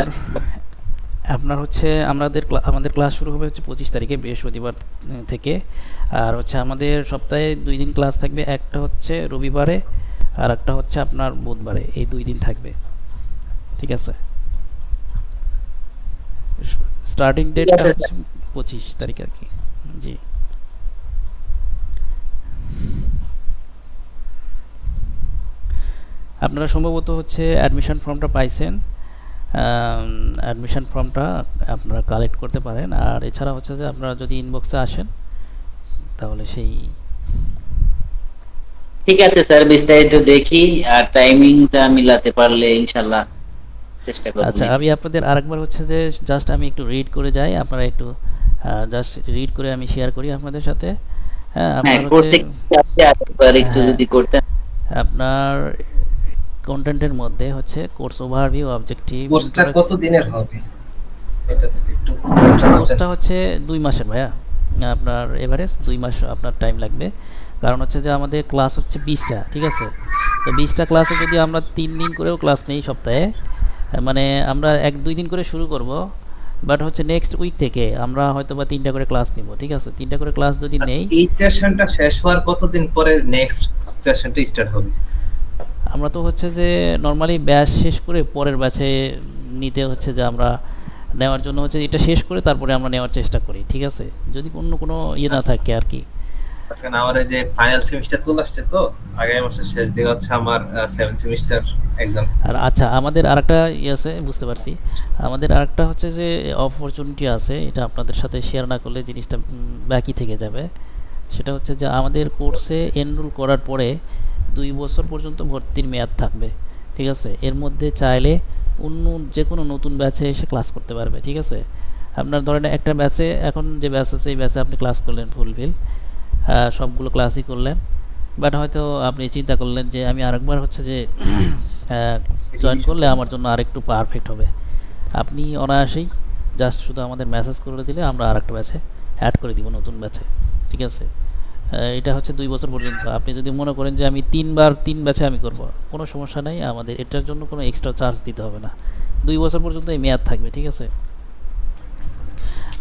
আপনার হচ্ছে আমাদের ক্লাস শুরু হবে হচ্ছে 25 তারিখে বৃহস্পতিবার থেকে। আর হচ্ছে আমাদের সপ্তাহে 2 দিন ক্লাস থাকবে, একটা হচ্ছে রবিবারে আর একটা হচ্ছে আপনার বুধবারে। এই 2 দিন থাকবে, ঠিক আছে? স্টার্টিং ডেটটা হচ্ছে 25 তারিখ আর কি। জি, আপনারা সম্ভবত হচ্ছে অ্যাডমিশন ফর্মটা পাইছেন। অ্যাডমিশন ফর্মটা আপনারা কালেক্ট করতে পারেন। আর এছাড়া হচ্ছে যে আপনারা যদি ইনবক্সে আসেন তাহলে সেই ঠিক আছে স্যার, বিস্তারিত দেখি আর টাইমিংটা মিলাতে পারলে ইনশাআল্লাহ চেষ্টা করব। আচ্ছা, আমি আপনাদের আরেকবার হচ্ছে যে জাস্ট আমি একটু রিড করে যাই, আপনারা একটু জাস্ট রিড করে আমি শেয়ার করি আপনাদের সাথে। হ্যাঁ, আপনার কোর্সে হচ্ছে একটু যদি করতেন। আপনার কন্টেন্টের মধ্যে হচ্ছে কোর্স ওভারভিউ, অবজেক্টিভ। কোর্সটা কত দিনের হবে এটা যদি একটু কোর্সটা হচ্ছে 2 মাসের ভাইয়া। আপনার এভারেজ 2 মাস আপনার টাইম লাগবে। কারণ হচ্ছে যে আমাদের ক্লাস হচ্ছে 20টা, ঠিক আছে? তো 20টা ক্লাসে যদি আমরা 3 দিন করেও ক্লাস নেই সপ্তাহে, মানে আমরা 1-2 দিন করে শুরু করব, বাট হচ্ছে নেক্সট উইক থেকে আমরা হয়তো বা 3টা করে ক্লাস নিব, ঠিক আছে? 3টা করে ক্লাস যদি নেই, এই সেশনটা শেষ হওয়ার কতদিন পরে নেক্সট সেশনটা স্টার্ট হবে? আমরা তো হচ্ছে যে নর্মালি ব্যাচ শেষ করে পরের ব্যাচে নিতে হচ্ছে যে আমরা নেওয়ার জন্য হচ্ছে এটা শেষ করে তারপরে আমরা নেওয়ার চেষ্টা করি, ঠিক আছে? যদি কোনো ইয়ে না থাকে আর কি। এখন আমার এই যে ফাইনাল সেমিস্টার চলে আসছে, তো আগামী মাসের শেষ দিকে হচ্ছে আমার 7 সেমিস্টার এক্সাম। আর আচ্ছা, আমাদের আরেকটা ইয়ে আছে, বুঝতে পারছি। আমাদের আরেকটা হচ্ছে যে অপরচুনিটি আছে, এটা আপনাদের সাথে শেয়ার না করলে জিনিসটা বাকি থেকে যাবে। সেটা হচ্ছে যে আমাদের কোর্সে এনরোল করার পরে 2 বছর পর্যন্ত ভর্তির মেয়াদ থাকবে, ঠিক আছে? এর মধ্যে চাইলে অন্য যে কোনো নতুন ব্যাচে এসে ক্লাস করতে পারবে, ঠিক আছে? আপনার ধরেন একটা ব্যাচে, এখন যে ব্যাচ আছে এই ব্যাচে আপনি ক্লাস করলেন ফুলফিল, সবগুলো ক্লাসই করলেন, বাট হয়তো আপনি চিন্তা করলেন যে আমি আরেকবার হচ্ছে যে জয়েন করলে আমার জন্য আরেকটু পারফেক্ট হবে। আপনি অনায়াসেই জাস্ট শুধু আমাদের মেসেজ করে দিলে আমরা আরেকটা ব্যাচে অ্যাড করে দিব, নতুন ব্যাচে, ঠিক আছে? এটা হচ্ছে 2 বছর পর্যন্ত। আপনি যদি মনে করেন যে আমি 3 ব্যাচে আমি করব, কোনো সমস্যা নেই, আমাদের এটার জন্য কোনো এক্সট্রা চার্জ দিতে হবে না। 2 বছর পর্যন্ত এই মেয়াদ থাকবে, ঠিক আছে?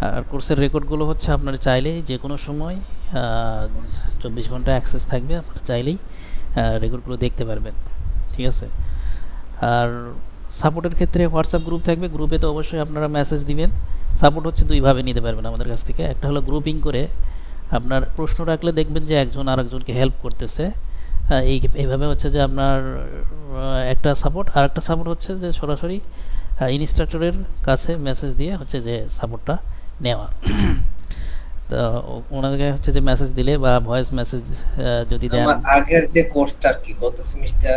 আর কোর্সের রেকর্ডগুলো হচ্ছে আপনার চাইলেই যে কোনো সময় 24 ঘন্টা অ্যাক্সেস থাকবে, আপনারা চাইলেই রেকর্ডগুলো দেখতে পারবেন, ঠিক আছে? আর সাপোর্টের ক্ষেত্রে হোয়াটসঅ্যাপ গ্রুপ থাকবে, গ্রুপে তো অবশ্যই আপনারা মেসেজ দিবেন। সাপোর্ট হচ্ছে 2 ভাবে নিতে পারবেন আমাদের কাছ থেকে। একটা হলো গ্রুপিং করে আপনার প্রশ্ন রাখলে দেখবেন যে একজন আরেকজনকে হেল্প করতেছে, এইভাবে হচ্ছে যে আপনার একটা সাপোর্ট। আর একটা সাপোর্ট হচ্ছে যে সরাসরি ইনস্ট্রাক্টরের কাছে মেসেজ দিয়ে হচ্ছে যে সাপোর্টটা নেওয়া। তো ওনাকে হচ্ছে যে মেসেজ দিলে বা ভয়েস মেসেজ যদি দেন। আমার আগের যে কোর্সটা আর কি গত সেমিস্টার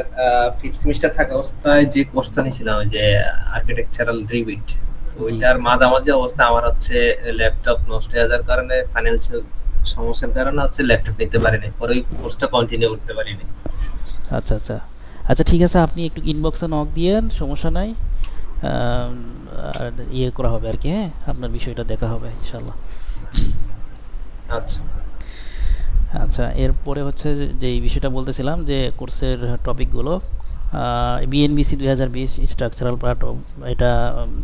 5th সেমিস্টার থাকা অবস্থায় যে কোর্সটা নিয়েছিলাম ওই যে আর্কিটেকচারাল রিভিট, ওইটার মাঝামাঝি অবস্থা আমার হচ্ছে ল্যাপটপ নষ্ট হয়ে যাওয়ার কারণে ফাইন্যান্সিয়াল সমস্যার কারণে হচ্ছে ল্যাপটপ নিতে পারিনি, পরে ওই কোর্সটা কন্টিনিউ করতে পারিনি। আচ্ছা আচ্ছা আচ্ছা, ঠিক আছে, আপনি একটু ইনবক্সে নক দিয়েন, সমস্যা নাই, আর ইয়ে করা হবে আর কি। হ্যাঁ, আপনার বিষয়টা দেখা হবে ইনশাল্লাহ। আচ্ছা আচ্ছা, এরপরে হচ্ছে যে এই বিষয়টা বলতেছিলাম যে কোর্সের টপিকগুলো বিএনবিসি 2020 স্ট্রাকচারাল পার্ট, এটা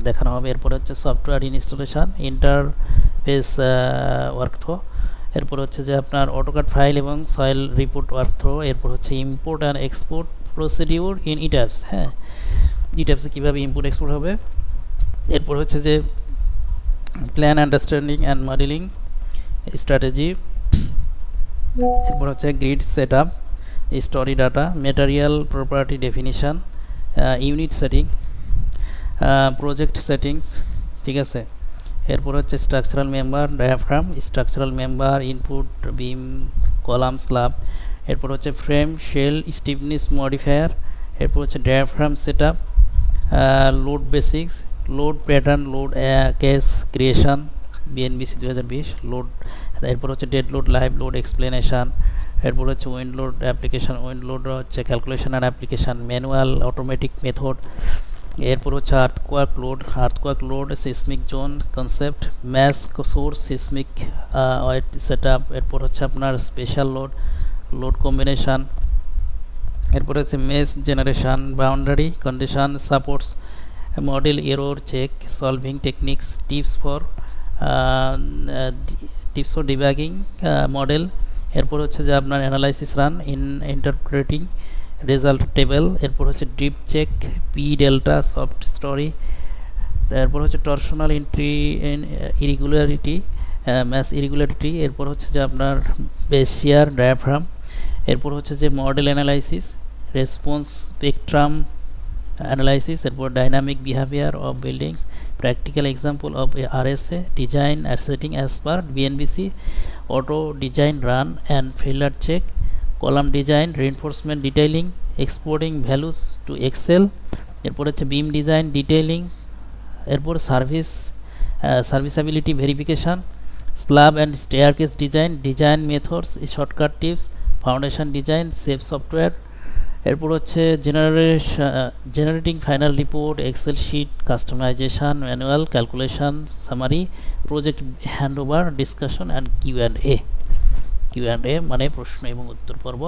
দেখানো হবে। এরপরে হচ্ছে সফটওয়্যার ইনস্টলেশন, ইন্টারফেস ওয়ার্কথ্রো, এরপর হচ্ছে যে আপনার অটোকাড ফাইল এবং সয়েল রিপোর্ট ওয়ার্কথ্রো, এরপর হচ্ছে import and export procedure in ETABS. হ্যাঁ, ইট্যাপসে কীভাবে ইম্পোর্ট এক্সপোর্ট হবে। এরপর হচ্ছে যে plan understanding and modelling strategy, এরপর হচ্ছে grid set up, story data, material property definition, unit setting, project settings, ঠিক আছে? এরপর হচ্ছে structural member, diaphragm, structural member, input, beam, column, slab, এরপর হচ্ছে ফ্রেম, শেল, স্টিফনেস মডিফায়ার, এরপর হচ্ছে diaphragm set up, load basics, load pattern, load case creation, BNBC 2020 load, এরপর হচ্ছে dead load, live load explanation, এরপর হচ্ছে wind load application, wind load হচ্ছে calculation and application, manual, automatic method, এরপর হচ্ছে earthquake load, seismic zone concept, mass source, seismic set up, এরপর হচ্ছে আপনার স্পেশাল লোড কম্বিনেশান, এরপর হচ্ছে mesh generation, boundary condition supports, model error check, solving techniques, tips for debugging model, এরপর হচ্ছে যে আপনার analysis run, interpreting result table, এরপর হচ্ছে deep check, P delta soft storey, এরপর হচ্ছে টর্শনাল ইরেগুলারিটি, ম্যাস ইরেগুলারিটি, এরপর হচ্ছে যে আপনার বেসিয়ার ডায়াফ্রাম, এরপর হচ্ছে যে model analysis, response spectrum analysis, এরপর dynamic behaviour of buildings, practical example of RSA, design আর setting as per BNBC, auto design run and failure check, column design, reinforcement detailing, exporting values to Excel, এরপর হচ্ছে beam design detailing, এরপর serviceability verification, slab and staircase design methods, shortcut tips, foundation design, save software, এরপর হচ্ছে generating final report, Excel sheet, customization, manual, calculation, summary, project handover, discussion and কিউঅ্যান্ড এ মানে প্রশ্ন এবং উত্তর পর্ব।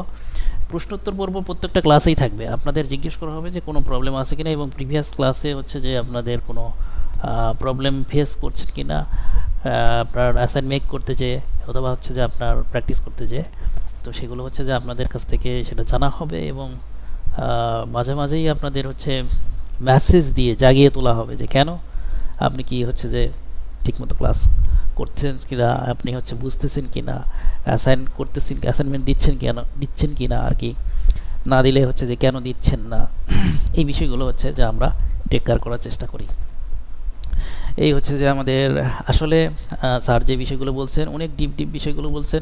প্রশ্নোত্তর পর্ব প্রত্যেকটা ক্লাসেই থাকবে, আপনাদের জিজ্ঞেস করা হবে যে কোনো প্রবলেম আছে কিনা, এবং প্রিভিয়াস ক্লাসে হচ্ছে যে আপনাদের কোনো প্রবলেম ফেস করছেন কিনা, আপনার অ্যাসাইনমেন্ট করতে যেয়ে অথবা হচ্ছে যে আপনার প্র্যাকটিস করতে যেয়ে, তো সেগুলো হচ্ছে যে আপনাদের কাছ থেকে সেটা জানা হবে, এবং মাঝে মাঝেই আপনাদের হচ্ছে মেসেজ দিয়ে জাগিয়ে তোলা হবে যে কেন আপনি কি হচ্ছে যে ঠিকমতো ক্লাস করছেন কিনা, আপনি হচ্ছে বুঝতেছেন কিনা, অ্যাসাইনমেন্ট দিচ্ছেন কিনা আর কি, না দিলে হচ্ছে যে কেন দিচ্ছেন না, এই বিষয়গুলো হচ্ছে যে আমরা টেক কেয়ার করার চেষ্টা করি। এই হচ্ছে যে আমাদের আসলে স্যার যে বিষয়গুলো বলছেন অনেক ডিপ বিষয়গুলো বলছেন,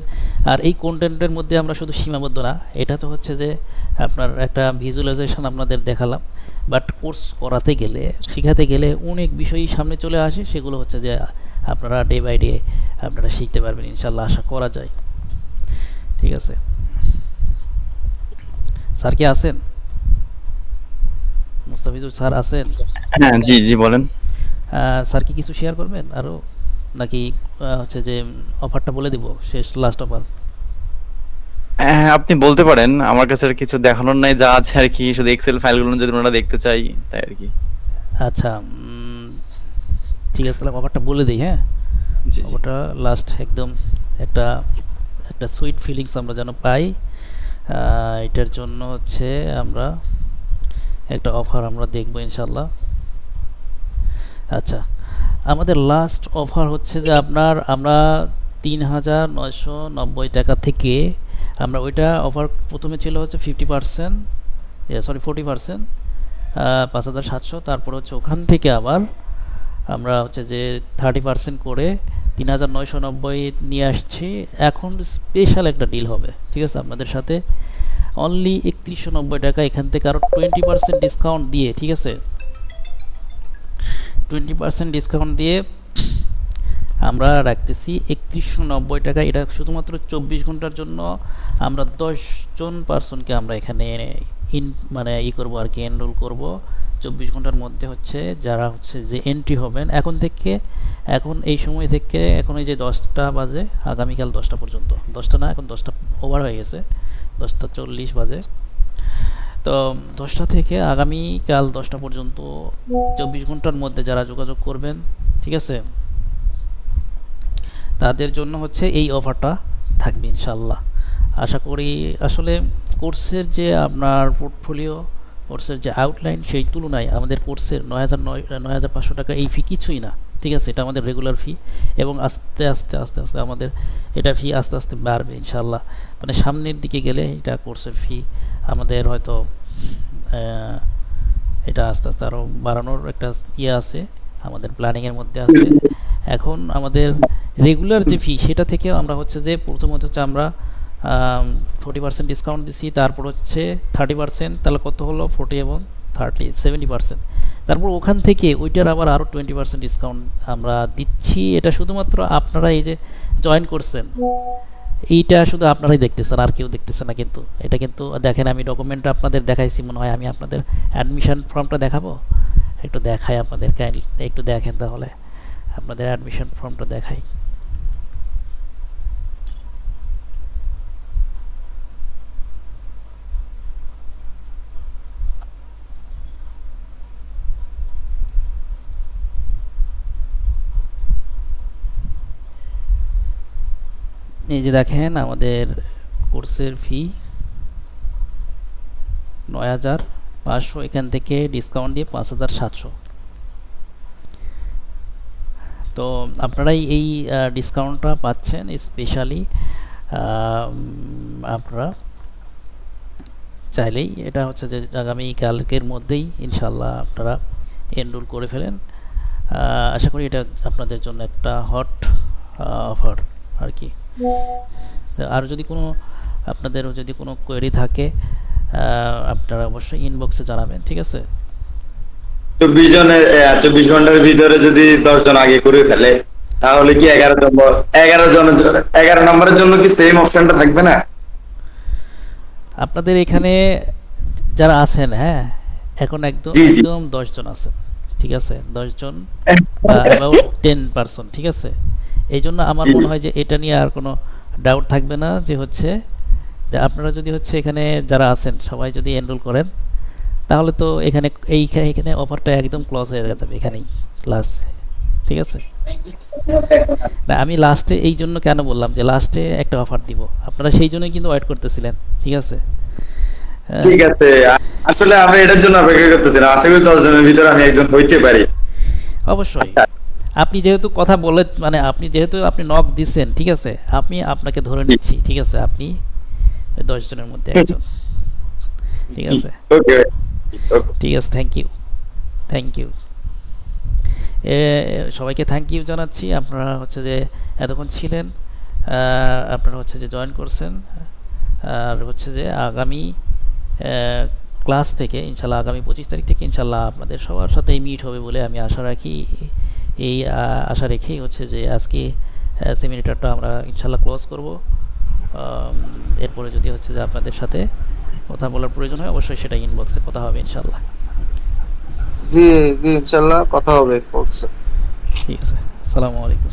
আর এই কন্টেন্টের মধ্যে আমরা শুধু সীমাবদ্ধ না, এটা তো হচ্ছে যে আপনার একটা ভিজুয়ালাইজেশন আপনাদের দেখালাম, বাট কোর্স করাতে গেলে শেখাতে গেলে অনেক বিষয়ই সামনে চলে আসে, সেগুলো হচ্ছে যে আপনারা ডে বাই ডে আপনারা শিখতে পারবেন ইনশাল্লাহ, আশা করা যায়। ঠিক আছে। স্যার কি আছেন? মুস্তাফিজুর স্যার আছেন? হ্যাঁ, জি জি বলেন। স্যার কি কিছু শেয়ার করবেন আরও, নাকি হচ্ছে যে অফারটা বলে দিব, শেষ লাস্ট অফার? হ্যাঁ, আপনি বলতে পারেন। আমার কাছে আর কিছু দেখানোর নাই, যা আছে আর কি শুধু এক্সেল ফাইলগুলো যদি ওনারা দেখতে চাই তাই আর কি। আচ্ছা, ঠিক আছে, তাহলে অফারটা বলে দিই। হ্যাঁ, জি জি। অফারটা লাস্ট একদম একটা একটা সুইট ফিলিংস আমরা যেন পাই, এটার জন্য হচ্ছে আমরা একটা অফার আমরা দেখবো ইনশাল্লাহ। আচ্ছা, আমাদের লাস্ট অফার হচ্ছে যে আমরা ৩,৯৯০ টাকা থেকে আমরা ওইটা অফার প্রথমে ছিল হচ্ছে 50%, সরি 40%, ৫,৭০০। তারপর হচ্ছে ওখান থেকে আবার আমরা হচ্ছে যে 30% করে ৩,৯৯০ নিয়ে আসছি। এখন স্পেশাল একটা ডিল হবে, ঠিক আছে, আপনাদের সাথে অনলি ৩১৯০ টাকা, এখান থেকে আরও 20% ডিসকাউন্ট দিয়ে, ঠিক আছে, 20% ডিসকাউন্ট দিয়ে আমরা রাখতেছি ৩১৯০ টাকা। এটা শুধুমাত্র 24 ঘন্টার জন্য। আমরা 10 জন পার্সনকে আমরা এখানে মানে করবো আর কি, এনরোল করব 24 ঘন্টার মধ্যে। হচ্ছে যারা হচ্ছে যে এন্ট্রি হবেন এখন থেকে, এখন এই সময় থেকে, এখন এই যে 10টা বাজে, আগামীকাল 10টা পর্যন্ত, 10টা না, এখন 10টা ওভার হয়ে গেছে, 10টা 40 বাজে। তো 10টা থেকে আগামীকাল 10টা পর্যন্ত 24 ঘন্টার মধ্যে যারা যোগাযোগ করবেন, ঠিক আছে, তাদের জন্য হচ্ছে এই অফারটা থাকবে ইনশাল্লাহ। আশা করি আসলে কোর্সের যে আপনার পোর্টফোলিও, কোর্সের যে আউটলাইন, সেই তুলনায় আমাদের কোর্সের ৯,৫০০ টাকা এই ফি কিছুই না, ঠিক আছে, এটা আমাদের রেগুলার ফি। এবং আস্তে আস্তে আস্তে আস্তে আমাদের এটা ফি আস্তে আস্তে বাড়বে ইনশাল্লাহ। মানে সামনের দিকে গেলে এটা কোর্সের ফি আমাদের হয়তো এটা আস্তে আস্তে আরও বাড়ানোর একটা ইয়ে আছে, আমাদের প্ল্যানিংয়ের মধ্যে আছে। এখন আমাদের রেগুলার যে ফি, সেটা থেকে আমরা হচ্ছে যে প্রথমত হচ্ছে আমরা 40% ডিসকাউন্ট দিচ্ছি, তারপর হচ্ছে 30%, তাহলে কত হলো 40 এবং 30 70%। তারপর ওখান থেকে ওইটার আবার আরও 20% ডিসকাউন্ট আমরা দিচ্ছি। এটা শুধুমাত্র আপনারা এই যে জয়েন করছেন, এইটা শুধু আপনারাই দেখতেছেন, আর কেউ দেখতেছে না। কিন্তু এটা কিন্তু দেখেন, আমি ডকুমেন্টটা আপনাদের দেখাইছি মনে হয়, আমি আপনাদের অ্যাডমিশন ফর্মটা দেখাবো, একটু দেখাই আপনাদের, একটু দেখেন তাহলে, আপনাদের অ্যাডমিশন ফর্মটা দেখাই। এই যে দেখেন, আমাদের কোর্সের ফি ৯,৫০০, এখান থেকে ডিসকাউন্ট দিয়ে ৫,৭০০। তো আপনারাই এই ডিসকাউন্টটা পাচ্ছেন স্পেশালি। আপনারা চাইলেই এটা হচ্ছে যে আগামীকালকের মধ্যেই ইনশাল্লাহ আপনারা এনরোল করে ফেলেন। আশা করি এটা আপনাদের জন্য একটা হট অফার আর কি। আর যদি কোনো আপনাদের যদি কোনো কোয়েরি থাকে আপনারা অবশ্যই ইনবক্সে জানাবেন, ঠিক আছে। 24 ঘন্টার ভিতরে যদি 10 জন আগে করে ফেলে, তাহলে কি 11 নম্বরের জন্য কি সেম অপশনটা থাকবে না? আপনাদের এখানে যারা আছেন, হ্যাঁ, এখন একদম 10 জন আছেন, ঠিক আছে, 10 জন, অ্যাবাউট 10%, ঠিক আছে। এই জন্য আমার মনে হয় যে এটা নিয়ে আর কোনো ডাউট থাকবে না, যে হচ্ছে যে আপনারা যদি হচ্ছে এখানে যারা আছেন সবাই যদি এনরোল করেন, তাহলে তো এখানে এইখানে অফারটা একদম ক্লোজ হয়ে যাবে এখানেই লাস্ট, ঠিক আছে। না, আমি লাস্টে এই জন্য কেন বললাম যে লাস্টে একটা অফার দিব, আপনারা সেই জন্যই কিন্তু ওয়েট করতেছিলেন, ঠিক আছে। ঠিক আছে, আসলে আমরা এটার জন্য অপেক্ষা করতেছিলাম। আশা করি 10 জনের ভিতরে আমি একজন হইতে পারি। অবশ্যই, আপনি যেহেতু কথা বলে, মানে আপনি নক দিচ্ছেন, ঠিক আছে, আপনাকে ধরে নিচ্ছি, ঠিক আছে, আপনি 10 জনের মধ্যে একজন, ঠিক আছে। ঠিক আছে, থ্যাংক ইউ সবাইকে, থ্যাংক ইউ জানাচ্ছি। আপনারা হচ্ছে যে এতক্ষণ ছিলেন, আপনারা হচ্ছে যে জয়েন করছেন। আর হচ্ছে যে আগামী ক্লাস থেকে ইনশাল্লাহ, আগামী 25 তারিখ থেকে ইনশাল্লাহ আপনাদের সবার সাথেই মিট হবে বলে আমি আশা রাখি। এই আশা রেখেই হচ্ছে যে আজকে সেমিনারটা আমরা ইনশাল্লাহ ক্লোজ করব। এরপরে যদি হচ্ছে যে আপনাদের সাথে কথা বলার প্রয়োজন হয় অবশ্যই সেটা ইনবক্সে কথা হবে ইনশাআল্লাহ। জি জি ইনশাআল্লাহ কথা হবে। ঠিক আছে, আসসালামু আলাইকুম।